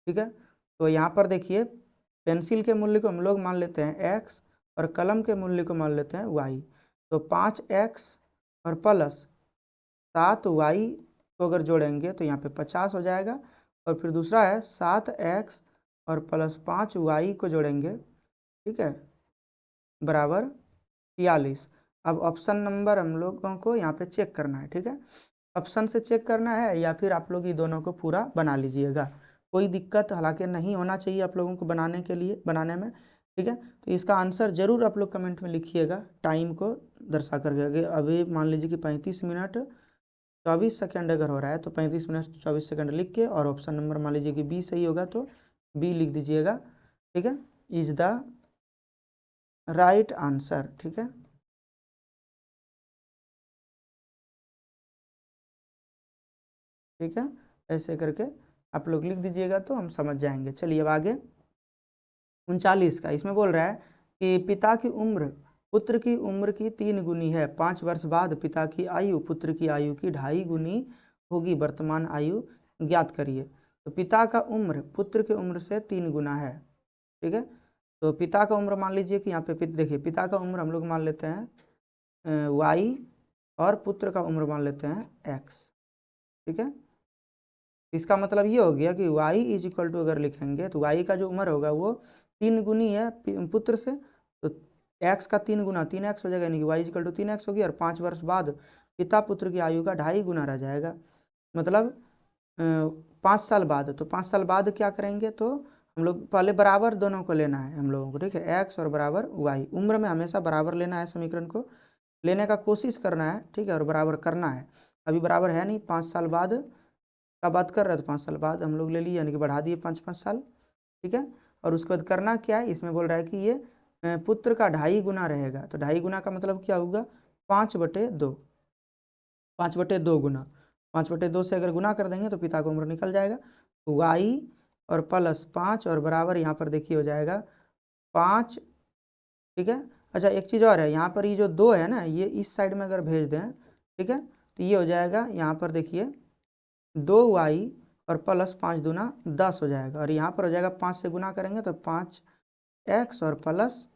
ठीक है। तो यहाँ पर देखिए पेंसिल के मूल्य को हम लोग मान लेते हैं x और कलम के मूल्य को मान लेते हैं y। तो 5x और प्लस 7y को अगर जोड़ेंगे तो यहाँ पे 50 हो जाएगा, और फिर दूसरा है 7x और प्लस 5y को जोड़ेंगे, ठीक है, बराबर 46। अब ऑप्शन नंबर हम लोगों को यहाँ पे चेक करना है, ठीक है। ऑप्शन से चेक करना है या फिर आप लोग ये दोनों को पूरा बना लीजिएगा, कोई दिक्कत हालांकि नहीं होना चाहिए आप लोगों को बनाने में, ठीक है। तो इसका आंसर जरूर आप लोग कमेंट में लिखिएगा टाइम को दर्शा करके। अगर अभी मान लीजिए कि 35 मिनट 24 सेकंड अगर हो रहा है तो 35 मिनट 24 सेकंड लिख के, और ऑप्शन नंबर मान लीजिए कि बी सही होगा तो बी लिख दीजिएगा, ठीक है, इज द राइट आंसर, ठीक है। ठीक है, ऐसे करके आप लोग लिख दीजिएगा तो हम समझ जाएंगे। चलिए अब आगे 39 का, इसमें बोल रहा है कि पिता की उम्र पुत्र की उम्र की 3 गुनी है, 5 वर्ष बाद पिता की आयु पुत्र की आयु की 2.5 गुनी होगी, वर्तमान आयु ज्ञात करिए। तो पिता का उम्र पुत्र की उम्र से 3 गुना है, ठीक है। तो पिता का उम्र मान लीजिए कि यहाँ पे देखिए पिता का उम्र हम लोग मान लेते हैं y और पुत्र का उम्र मान लेते हैं x, ठीक है। इसका मतलब ये हो गया कि y इज इक्वल टू अगर लिखेंगे तो y का जो उम्र होगा वो 3 गुनी है पुत्र से, तो x का 3 गुना 3x हो जाएगा, यानी कि y is equal to 3x होगी, और 5 वर्ष बाद पिता पुत्र की आयु का 2.5 गुना रह जाएगा, मतलब 5 साल बाद। तो 5 साल बाद क्या करेंगे, तो हम लोग पहले बराबर दोनों को लेना है हम लोगों को, ठीक है, x और बराबर y, उम्र में हमेशा बराबर लेना है, समीकरण को लेने का कोशिश करना है, ठीक है, और बराबर करना है। अभी बराबर है नहीं, 5 साल बाद का बात कर रहे हैं तो 5 साल बाद हम लोग ले लिए, यानी कि बढ़ा दिए 5 साल, ठीक है। और उसके बाद करना क्या है, इसमें बोल रहा है कि ये पुत्र का 2.5 गुना रहेगा, तो 2.5 गुना का मतलब क्या होगा, 5/2, 5/2 गुना, 5/2 से अगर गुना कर देंगे तो पिता का उम्र निकल जाएगा, y और प्लस 5 और बराबर यहाँ पर देखिए हो जाएगा 5, ठीक है। अच्छा एक चीज़ और है, यहाँ पर ये जो 2 है ना, ये इस साइड में अगर भेज दें, ठीक है, तो ये हो जाएगा यहाँ पर देखिए 2y और प्लस 5 दूना 10 हो जाएगा, और यहाँ पर हो जाएगा 5 से गुना करेंगे तो 5x और प्लस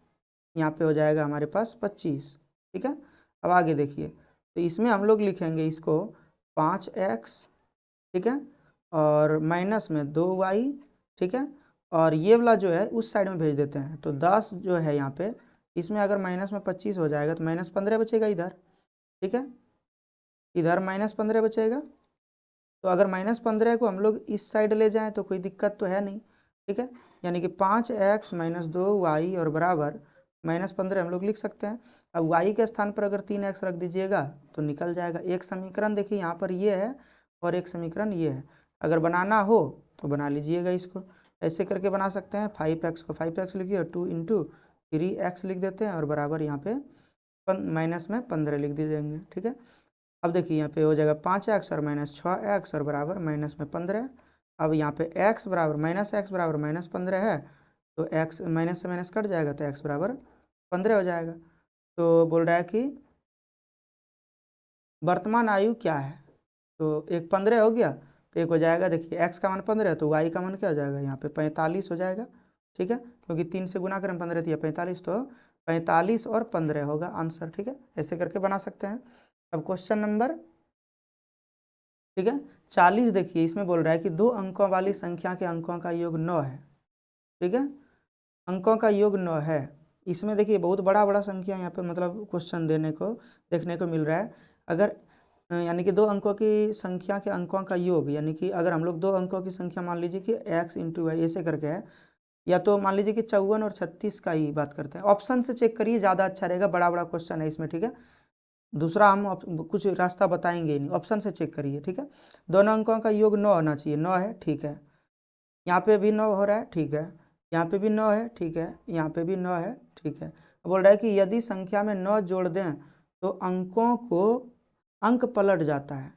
यहाँ पे हो जाएगा हमारे पास 25, ठीक है। अब आगे देखिए, तो इसमें हम लोग लिखेंगे इसको 5x, ठीक है, और माइनस में 2y, ठीक है, और ये वाला जो है उस साइड में भेज देते हैं, तो 10 जो है यहाँ पे, इसमें अगर माइनस में 25 हो जाएगा तो -15 बचेगा इधर, ठीक है, इधर -15 बचेगा। तो अगर -15 को हम लोग इस साइड ले जाएं तो कोई दिक्कत तो है नहीं, ठीक है, यानी कि 5x - 2y और बराबर -15 हम लोग लिख सकते हैं। अब y के स्थान पर अगर 3x रख दीजिएगा तो निकल जाएगा। एक समीकरण देखिए यहाँ पर ये है और एक समीकरण ये है, अगर बनाना हो तो बना लीजिएगा इसको, ऐसे करके बना सकते हैं। 5x को 5x लिखिए और 2 × 3x लिख देते हैं, और बराबर यहाँ पे माइनस में 15 लिख दीजिएंगे, ठीक है। अब देखिए यहाँ पे हो जाएगा 5x और -6x और बराबर -15। अब यहाँ पे x बराबर -x बराबर -15 है, तो x माइनस से माइनस कट जाएगा तो x बराबर 15 हो जाएगा। तो बोल रहा है कि वर्तमान आयु क्या है, तो एक 15 हो गया, तो एक हो जाएगा देखिए x का मान 15 है तो y का मान क्या हो जाएगा, यहाँ पे 45 हो जाएगा, ठीक है, क्योंकि 3 से गुना करें 15 दिया 45, तो 45 और 15 होगा आंसर, ठीक है, ऐसे करके बना सकते हैं। अब क्वेश्चन नंबर, ठीक है, 40 देखिए, इसमें बोल रहा है कि 2 अंकों वाली संख्या के अंकों का योग 9 है, ठीक है, अंकों का योग 9 है। इसमें देखिए बहुत बड़ा बड़ा संख्या यहाँ पे मतलब क्वेश्चन देखने को मिल रहा है। अगर यानी कि 2 अंकों की संख्या के अंकों का योग, यानी कि अगर हम लोग 2 अंकों की संख्या मान लीजिए कि x × y ऐसे करके है, या तो मान लीजिए कि 54 और 36 का ही बात करते हैं। ऑप्शन से चेक करिए, ज़्यादा अच्छा रहेगा, बड़ा बड़ा क्वेश्चन है इसमें, ठीक है, दूसरा हम कुछ रास्ता बताएंगे ही नहीं, ऑप्शन से चेक करिए, ठीक है। दोनों अंकों का योग 9 होना चाहिए, 9 है, ठीक है, यहाँ पे भी 9 हो रहा है, ठीक है, यहाँ पे भी 9 है, ठीक है, यहाँ पे भी 9 है, ठीक है। बोल रहा है कि यदि संख्या में 9 जोड़ दें तो अंक पलट जाता है,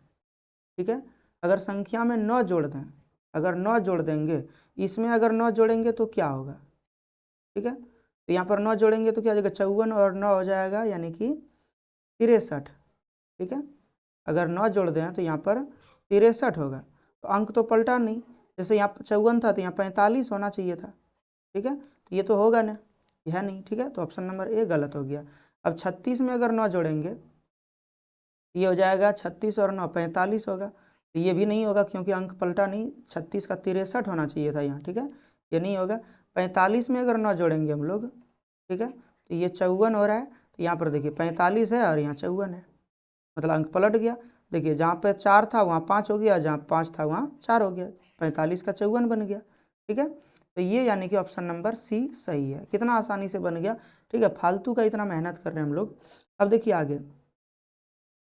ठीक है। अगर संख्या में 9 जोड़ दें, अगर 9 जोड़ देंगे, इसमें अगर 9 जोड़ेंगे तो क्या होगा, ठीक है, तो यहाँ पर 9 जोड़ेंगे तो क्या हो जाएगा, 54 और 9 हो जाएगा, यानी कि 63, ठीक है। अगर 9 जोड़ दें तो यहाँ पर 63 होगा, तो अंक तो पलटा नहीं, जैसे यहाँ 54 था तो यहाँ 45 होना चाहिए था, ठीक है, तो ये तो होगा ना, यह नहीं, ठीक है, तो ऑप्शन नंबर ए गलत हो गया। अब 36 में अगर 9 जोड़ेंगे ये हो जाएगा 36 और 9 45 होगा, तो ये भी नहीं होगा क्योंकि अंक पलटा नहीं, 36 का 63 होना चाहिए था यहाँ, ठीक है, ये नहीं होगा। 45 में अगर 9 जोड़ेंगे हम लोग, ठीक है, तो ये 54 हो रहा है, तो यहाँ पर देखिए 45 है और यहाँ 54 है, मतलब अंक पलट गया। देखिए जहाँ पे 4 था वहाँ 5 हो गया, जहाँ 5 था वहाँ 4 हो गया, 45 का 54 बन गया। ठीक है, तो ये यानी कि ऑप्शन नंबर सी सही है। कितना आसानी से बन गया। ठीक है, फालतू का इतना मेहनत कर रहे हैं हम लोग। अब देखिए आगे,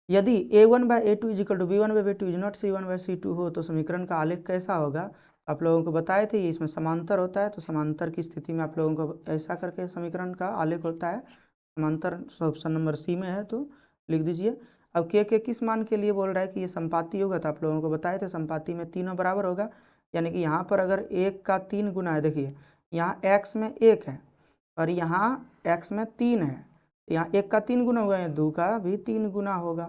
यदि a1/a2 = b1/b2 is not c1/c2 हो तो समीकरण का आलेख कैसा होगा। आप लोगों को बताए थे ये इसमें समांतर होता है, तो समांतर की स्थिति में आप लोगों को ऐसा करके समीकरण का आलेख होता है। समांतर ऑप्शन नंबर सी में है, तो लिख दीजिए। अब के किस मान के लिए बोल रहा है कि ये संपाती होगा, तो आप लोगों को बताए थे संपाती में तीनों बराबर होगा, यानी कि यहाँ पर अगर 1 का 3 गुना है, देखिए यहाँ x में 1 है और यहाँ x में 3 है, यहाँ 1 का 3 गुना होगा, 2 का भी 3 गुना होगा,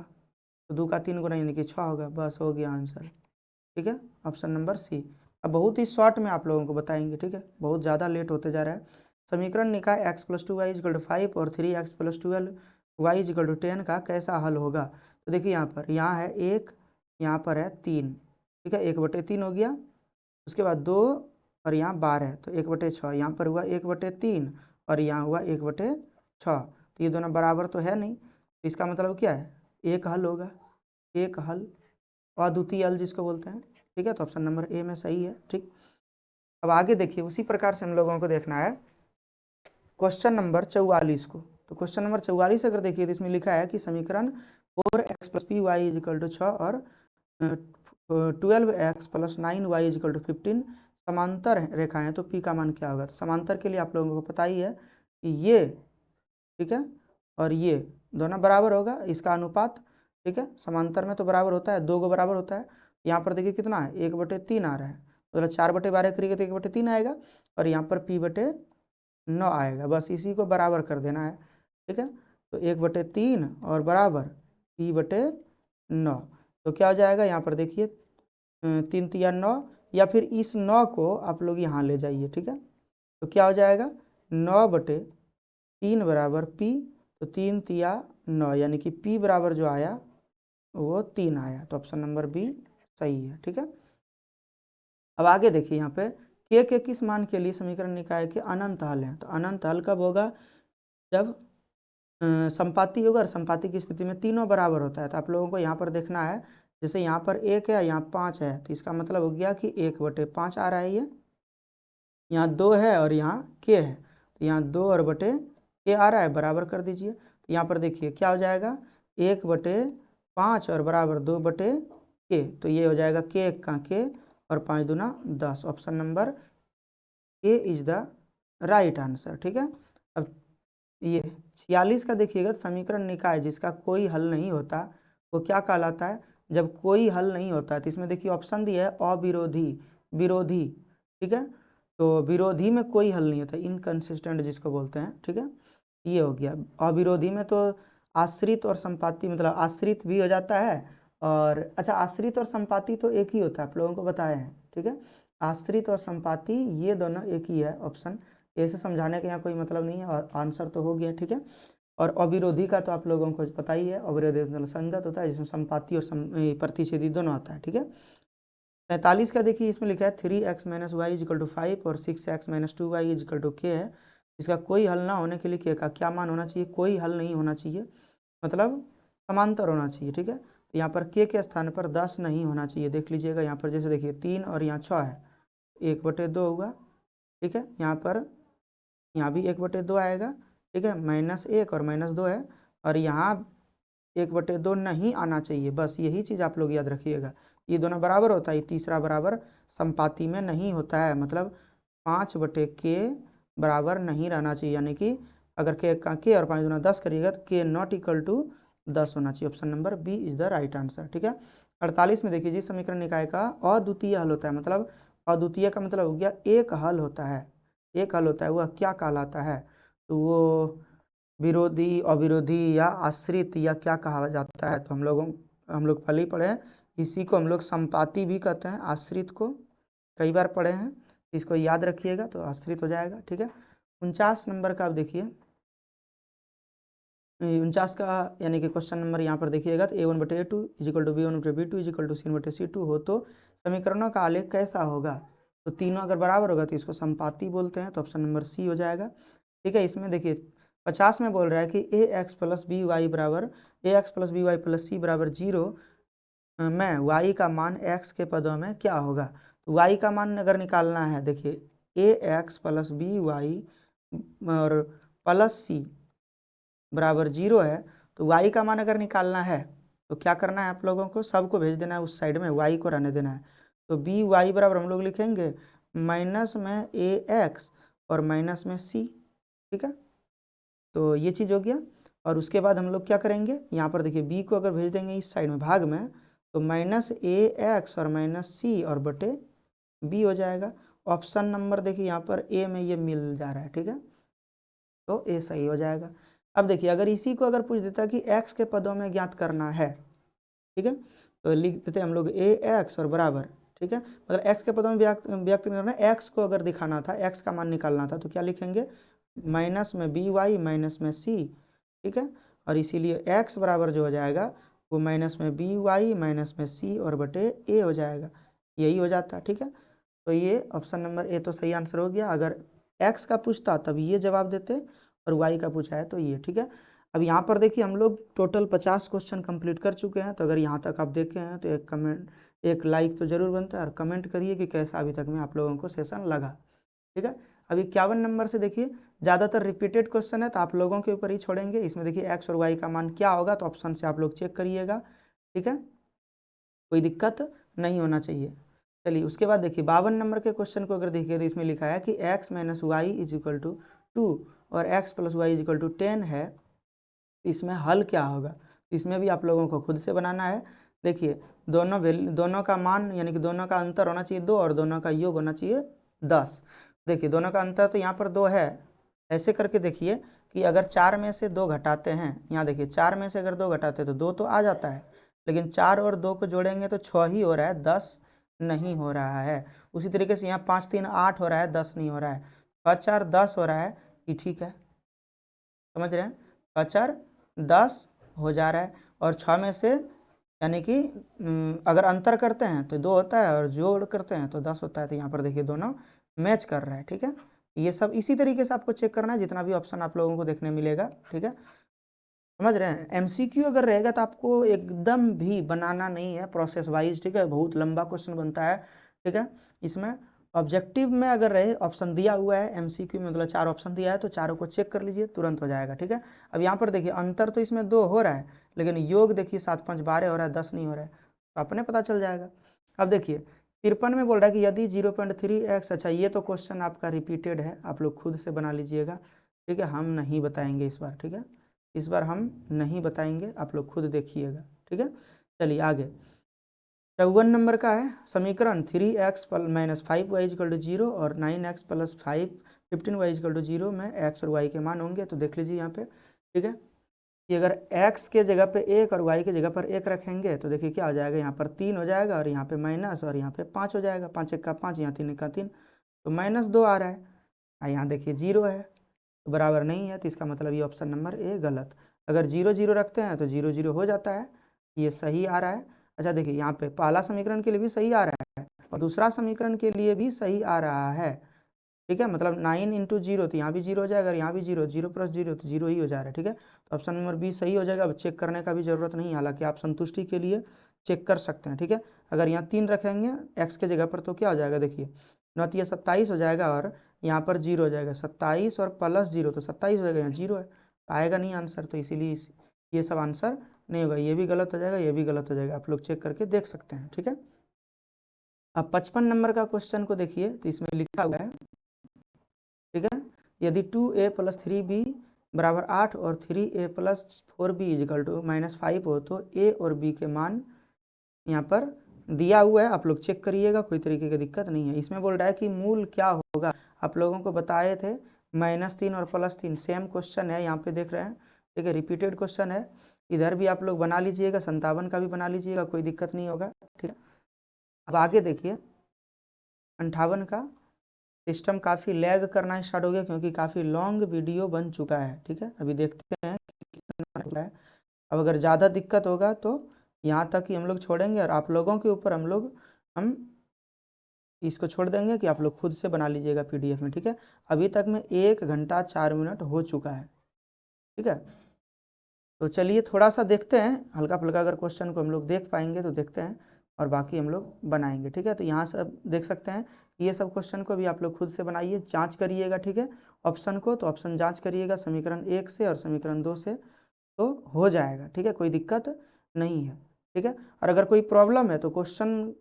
तो 2 का 3 गुना यानी कि 6 होगा। बस हो गया आंसर। ठीक है, ऑप्शन नंबर सी। अब बहुत ही शॉर्ट में आप लोगों को बताएंगे। ठीक है, बहुत ज़्यादा लेट होते जा रहा है। समीकरण निकाय x + 2y = 5 और 3x + 12y = 10 का कैसा हल होगा। तो देखिए यहाँ है 1, यहाँ पर है 3। ठीक है, 1/3 हो गया, उसके बाद 2 और यहाँ 12 है, तो 1/6। यहाँ पर हुआ 1/3 और यहाँ हुआ 1/6, तो ये दोनों बराबर तो है नहीं, तो इसका मतलब क्या है, एक हल होगा। एक हल, अद्वितीय हल जिसको बोलते हैं। ठीक है, तो ऑप्शन नंबर ए में सही है। ठीक, अब आगे देखिए, उसी प्रकार से हम लोगों को देखना है क्वेश्चन नंबर 44 को। तो क्वेश्चन नंबर 44 अगर देखिए तो इसमें लिखा है कि समीकरण 4x + py = 6 और 12x + 9y = 15 समांतर रेखाएं, तो p का मान क्या होगा। तो समांतर के लिए आप लोगों को पता ही है कि ये, ठीक है, और ये दोनों बराबर होगा, इसका अनुपात। ठीक है, समांतर में तो बराबर होता है, 2 को बराबर होता है। यहाँ पर देखिए कितना है, 1/3 आ रहा है, मतलब 4/12 करिएगा तो 1/3 आएगा, और यहाँ पर p/9 आएगा। बस इसी को बराबर कर देना है। ठीक है, तो 1/3 और बराबर p/9, तो क्या हो जाएगा, यहाँ पर देखिए 3 तिया 9, या फिर इस 9 को आप लोग यहाँ ले जाइए। ठीक है, तो क्या हो जाएगा, 9/3 बराबर p, तो 3 तिया 9, यानी कि p बराबर जो आया वो 3 आया, तो ऑप्शन नंबर बी सही है। ठीक है, अब आगे देखिए यहाँ पे के किस मान के लिए समीकरण निकाय के अनंत हल है। तो अनंत हल कब होगा, जब संपाती होगा, और संपाती की स्थिति में तीनों बराबर होता है। तो आप लोगों को यहाँ पर देखना है, जैसे यहाँ पर 1 है, यहाँ 5 है, तो इसका मतलब हो गया कि 1/5 आ रहा है ये। यहाँ 2 है और यहाँ के है, तो यहाँ 2 और बटे के आ रहा है, बराबर कर दीजिए। तो यहाँ पर देखिए क्या हो जाएगा, 1/5 और बराबर 2/के, तो ये हो जाएगा के 1 का के और 5 दूना 10। Option number A is the right answer. ठीक है, अब ये 46 का देखिएगा, समीकरण निकाय जिसका कोई हल नहीं होता वो क्या कहलाता है। जब कोई हल नहीं होता है तो इसमें देखिए ऑप्शन दिया है अविरोधी, विरोधी। ठीक है, तो विरोधी में कोई हल नहीं होता, इनकंसिस्टेंट जिसको बोलते हैं। ठीक है, ये हो गया। अविरोधी में तो आश्रित और संपाती, मतलब आश्रित भी हो जाता है, और अच्छा आश्रित और संपाती तो एक ही होता है, आप लोगों को बताए हैं। ठीक है, आश्रित और संपाती ये दोनों एक ही है। ऑप्शन ऐसे समझाने का यहाँ कोई मतलब नहीं है, और आंसर तो हो गया। ठीक है, और अविरोधी का तो आप लोगों को पता ही है, अविरोधी मतलब संगत होता है, जिसमें संपाती और प्रतिषेधी दोनों आता है। ठीक है, 45 का देखिए, इसमें लिखा है 3x - y = 5 और 6x - 2y = k है। इसका कोई हल ना होने के लिए k का क्या मान होना चाहिए, कोई हल नहीं होना चाहिए, मतलब समांतर होना चाहिए। ठीक है, तो यहाँ पर k के स्थान पर 10 नहीं होना चाहिए। देख लीजिएगा यहाँ पर, जैसे देखिए 3 और यहाँ 6 है, 1/2 होगा। ठीक है, यहाँ भी 1/2 आएगा। ठीक है, -1 और -2 है, और यहाँ 1/2 नहीं आना चाहिए। बस यही चीज़ आप लोग याद रखिएगा, ये दोनों बराबर होता है, तीसरा बराबर संपाती में नहीं होता है, मतलब 5/k बराबर नहीं रहना चाहिए, यानी कि अगर के और 5 दूना 10 करिएगा तो k नॉट इक्वल टू 10 होना चाहिए। Option number B is the right answer. ठीक है, 48 में देखिए, जिस समीकरण निकाय का अद्वितीय हल होता है, मतलब अद्वितीय का मतलब हो गया एक हल होता है, एक हल होता है, वह क्या कहलाता है। तो वो विरोधी, अविरोधी, या आश्रित, या क्या कहा जाता है। तो हम लोग पहले ही पढ़े हैं, इसी को हम लोग संपाती भी कहते हैं, आश्रित को कई बार पढ़े हैं, इसको याद रखिएगा तो आश्रित हो जाएगा। ठीक है, 49 नंबर का आप देखिए, 49 का यानी कि क्वेश्चन नंबर यहाँ पर देखिएगा, तो a1/a2 = b1/b2 = c1/c2 हो तो समीकरणों का आलेख कैसा होगा। तो तीनों अगर बराबर होगा तो इसको संपाती बोलते हैं, तो ऑप्शन नंबर सी हो जाएगा। ठीक है, इसमें देखिए 50 में बोल रहा है कि ax + by + c = 0 में y का मान x के पदों में क्या होगा। वाई का मान अगर निकालना है, देखिए ए एक्स प्लस बी वाई और प्लस सी बराबर 0 है, तो वाई का मान अगर निकालना है तो क्या करना है, आप लोगों को सबको भेज देना है उस साइड में, वाई को रहने देना है। तो बी वाई बराबर हम लोग लिखेंगे माइनस में ए एक्स और माइनस में सी, ठीक है। तो ये चीज़ हो गया। और उसके बाद हम लोग क्या करेंगे, यहाँ पर देखिए बी को अगर भेज देंगे इस साइड में भाग में, तो माइनस ए एक्स और माइनस सी और बटे बी हो जाएगा। ऑप्शन नंबर देखिए यहाँ पर ए में ये मिल जा रहा है, ठीक है, तो ए सही हो जाएगा। अब देखिए अगर इसी को अगर पूछ देता कि एक्स के पदों में ज्ञात करना है, ठीक है, तो लिख देते हम लोग ए एक्स और बराबर, ठीक है, मतलब एक्स के पदों में व्यक्त करना है, एक्स को अगर दिखाना था, एक्स का मान निकालना था, तो क्या लिखेंगे माइनस में बी वाई माइनस में सी, ठीक है, और इसीलिए एक्स बराबर जो हो जाएगा वो माइनस में बी वाई माइनस में सी और बटे ए हो जाएगा, यही हो जाता है, ठीक है। तो ये ऑप्शन नंबर ए तो सही आंसर हो गया। अगर एक्स का पूछता तब ये जवाब देते और वाई का पूछा है तो ये, ठीक है। अब यहाँ पर देखिए हम लोग टोटल 50 क्वेश्चन कंप्लीट कर चुके हैं। तो अगर यहाँ तक आप देखे हैं तो एक कमेंट, एक लाइक तो जरूर बनता है, और कमेंट करिए कि कैसा अभी तक में आप लोगों को सेशन लगा, ठीक है। अब 51 नंबर से देखिए ज़्यादातर रिपीटेड क्वेश्चन है, तो आप लोगों के ऊपर ही छोड़ेंगे। इसमें देखिए एक्स और वाई का मान क्या होगा, तो ऑप्शन से आप लोग चेक करिएगा, ठीक है, कोई दिक्कत नहीं होना चाहिए। चलिए उसके बाद देखिए 52 नंबर के क्वेश्चन को अगर देखिए तो इसमें लिखा है कि x minus y is equal to 2 और x plus y is equal to 10 है, इसमें हल क्या होगा। इसमें भी आप लोगों को खुद से बनाना है। देखिए दोनों का मान यानी कि दोनों का अंतर होना चाहिए 2 और दोनों का योग होना चाहिए 10। देखिए दोनों का अंतर तो यहाँ पर 2 है, ऐसे करके देखिए कि अगर 4 में से 2 घटाते हैं, यहाँ देखिए 4 में से अगर 2 घटाते हैं तो 2 तो आ जाता है, लेकिन 4 और 2 को जोड़ेंगे तो 6 ही हो रहा है, 10 नहीं हो रहा है। उसी तरीके से यहाँ 5 3 8 हो रहा है, 10 नहीं हो रहा है, 5 4 10 हो रहा है, ये ठीक है, समझ रहे हैं, 5 4 10 हो जा रहा है। और 6 में से यानी कि अगर अंतर करते हैं तो 2 होता है और जोड़ करते हैं तो 10 होता है, तो यहाँ पर देखिए दोनों मैच कर रहा है, ठीक है। ये सब इसी तरीके से आपको चेक करना है, जितना भी ऑप्शन आप लोगों को देखने मिलेगा, ठीक है, समझ रहे हैं। एमसीक्यू अगर रहेगा तो आपको एकदम भी बनाना नहीं है प्रोसेस वाइज, ठीक है, बहुत लंबा क्वेश्चन बनता है, ठीक है। इसमें ऑब्जेक्टिव में अगर रहे ऑप्शन दिया हुआ है, एमसीक्यू में मतलब 4 ऑप्शन दिया है, तो चारों को चेक कर लीजिए, तुरंत हो जाएगा, ठीक है। अब यहाँ पर देखिए अंतर तो इसमें 2 हो रहा है, लेकिन योग देखिए 7 5 12 हो रहा है, 10 नहीं हो रहा है, तो अपने पता चल जाएगा। अब देखिए 53 में बोल रहा है कि यदि 0.3x, अच्छा ये तो क्वेश्चन आपका रिपीटेड है, आप लोग खुद से बना लीजिएगा, ठीक है, हम नहीं बताएंगे इस बार, ठीक है, इस बार हम नहीं बताएंगे, आप लोग खुद देखिएगा, ठीक है। चलिए आगे 54 नंबर का है समीकरण 3x minus 5y equal to 0 और 9x plus 15y equal to 0 में x और y के मान होंगे। तो देख लीजिए यहाँ पे, ठीक है, कि अगर x के जगह पे 1 और y के जगह पर 1 रखेंगे तो देखिए क्या हो जाएगा, यहाँ पर 3 हो जाएगा और यहाँ पे माइनस और यहाँ पे 5 हो जाएगा, 5 1 का 5, यहाँ 3 1 का 3, तो -2 आ रहा है। यहाँ देखिए 0 है तो बराबर नहीं है, तो इसका मतलब ये ऑप्शन नंबर ए गलत। अगर 0 0 रखते हैं तो 0 0 हो जाता है, ये सही आ रहा है। अच्छा देखिए यहाँ पे पहला समीकरण के लिए भी सही आ रहा है और दूसरा समीकरण के लिए भी सही आ रहा है, ठीक है, मतलब 9 इंटू 0 तो यहाँ भी 0 हो जाएगा, यहाँ भी 0, 0 प्लस 0 तो 0 ही हो जा रहा है, ठीक है। तो ऑप्शन नंबर बी सही हो जाएगा। अब चेक करने का भी जरूरत नहीं है, हालांकि आप संतुष्टि के लिए चेक कर सकते हैं, ठीक है। अगर यहाँ 3 रखेंगे एक्स के जगह पर तो क्या हो जाएगा, देखिए 9 ये 27 हो जाएगा और यहाँ पर 0 हो जाएगा, 27 और प्लस 0 तो 27 हो जाएगा, यहाँ 0 है, आएगा नहीं आंसर, तो इसीलिए ये सब आंसर नहीं होगा, ये भी गलत हो जाएगा, ये भी गलत हो जाएगा, आप लोग चेक करके देख सकते हैं, ठीक है। अब 55 नंबर का क्वेश्चन को देखिए, तो इसमें लिखा हुआ है, ठीक है, यदि 2a प्लस 3b बराबर 8 और 3a plus 4b is equal to -5 हो तो a और b के मान यहाँ पर दिया हुआ है, आप लोग चेक करिएगा, कोई तरीके की दिक्कत नहीं है। इसमें बोल रहा है कि मूल क्या होगा, आप लोगों को बताए थे -3 और +3, सेम क्वेश्चन है, यहाँ पे देख रहे हैं, ठीक है, रिपीटेड क्वेश्चन है। इधर भी आप लोग बना लीजिएगा, 57 का भी बना लीजिएगा, कोई दिक्कत नहीं होगा, ठीक है। अब आगे देखिए 58 का सिस्टम काफ़ी लैग करना स्टार्ट हो गया क्योंकि काफ़ी लॉन्ग वीडियो बन चुका है, ठीक है। अभी देखते हैं कितना है। अब अगर ज़्यादा दिक्कत होगा तो यहाँ तक ही हम लोग छोड़ेंगे और आप लोगों के ऊपर हम इसको छोड़ देंगे कि आप लोग खुद से बना लीजिएगा PDF में, ठीक है। अभी तक में 1 घंटा 4 मिनट हो चुका है, ठीक है। तो चलिए थोड़ा सा देखते हैं, हल्का फुल्का अगर क्वेश्चन को हम लोग देख पाएंगे तो देखते हैं और बाकी हम लोग बनाएंगे। ठीक है, तो यहाँ से अब देख सकते हैं ये सब क्वेश्चन को भी आप लोग खुद से बनाइए, जांच करिएगा। ठीक है, ऑप्शन को तो ऑप्शन जांच करिएगा समीकरण 1 से और समीकरण 2 से, तो हो जाएगा। ठीक है, कोई दिक्कत नहीं है। ठीक है, और अगर कोई प्रॉब्लम है तो क्वेश्चन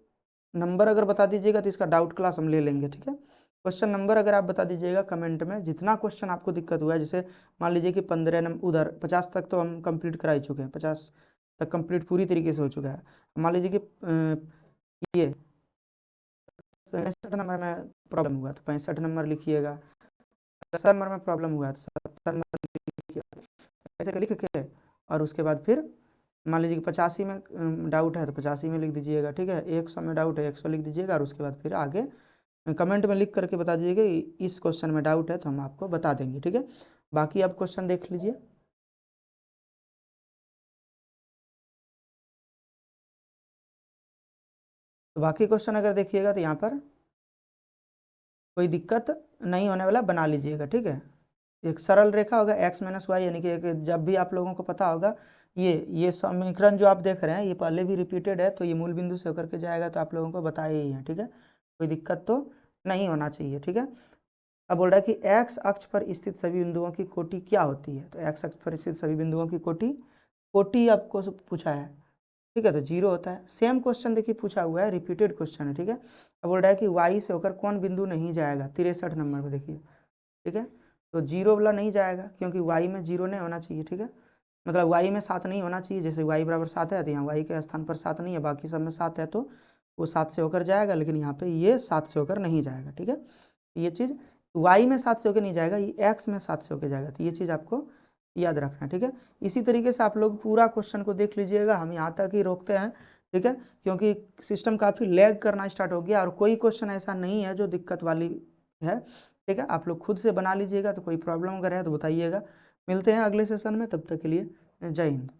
नंबर अगर बता दीजिएगा तो इसका डाउट क्लास हम ले लेंगे। ठीक है, क्वेश्चन नंबर अगर आप बता दीजिएगा कमेंट में, जितना क्वेश्चन आपको दिक्कत हुआ है, जैसे मान लीजिए कि 15 नंबर उधर 50 तक तो हम कंप्लीट करा ही चुके हैं, 50 तक कंप्लीट पूरी तरीके से हो चुका है। मान लीजिए कि ये 65 नंबर में प्रॉब्लम हुआ तो 65 नंबर लिखिएगा, 70 नंबर में प्रॉब्लम हुआ तो 70 नंबर लिखिएगा, ऐसे लिख के और उसके बाद फिर मान लीजिए कि 85 में डाउट है तो 85 में लिख दीजिएगा। ठीक है, 100 में डाउट है 100 लिख दीजिएगा, और उसके बाद फिर आगे कमेंट में लिख करके बता दीजिएगा इस क्वेश्चन में डाउट है तो हम आपको बता देंगे। ठीक है, बाकी आप क्वेश्चन देख लीजिए। तो बाकी क्वेश्चन अगर देखिएगा तो यहाँ पर कोई दिक्कत नहीं होने वाला, बना लीजिएगा। ठीक है, एक सरल रेखा होगा x माइनस वाई, यानी कि जब भी आप लोगों को पता होगा ये समीकरण जो आप देख रहे हैं ये पहले भी रिपीटेड है, तो ये मूल बिंदु से होकर के जाएगा, तो आप लोगों को बताया ही है। ठीक है, कोई दिक्कत तो नहीं होना चाहिए। ठीक है, अब बोल रहा है कि x अक्ष पर स्थित सभी बिंदुओं की कोटि क्या होती है, तो x अक्ष पर स्थित सभी बिंदुओं की कोटि, कोटि आपको पूछा है। ठीक है, तो 0 होता है। सेम क्वेश्चन देखिए पूछा हुआ है, रिपीटेड क्वेश्चन है। ठीक है, अब बोल रहा है कि y से होकर कौन बिंदु नहीं जाएगा, 63 नंबर में देखिए। ठीक है, तो 0 वाला नहीं जाएगा क्योंकि y में 0 नहीं होना चाहिए। ठीक है, मतलब y में 7 नहीं होना चाहिए, जैसे y बराबर 7 है तो यहाँ y के स्थान पर 7 नहीं है, बाकी सब में 7 है तो वो 7 से होकर जाएगा, लेकिन यहाँ पे ये 7 से होकर नहीं जाएगा। ठीक है, ये चीज़ y में 7 से होकर नहीं जाएगा, ये x में 7 से होकर जाएगा, तो ये चीज़ आपको याद रखना। ठीक है, इसी तरीके से आप लोग पूरा क्वेश्चन को देख लीजिएगा, हम यहाँ तक ही रोकते हैं। ठीक है, क्योंकि सिस्टम काफ़ी लैग करना स्टार्ट हो गया और कोई क्वेश्चन ऐसा नहीं है जो दिक्कत वाली है। ठीक है, आप लोग खुद से बना लीजिएगा, तो कोई प्रॉब्लम अगर है तो बताइएगा। मिलते हैं अगले सेशन में, तब तक के लिए जय हिंद।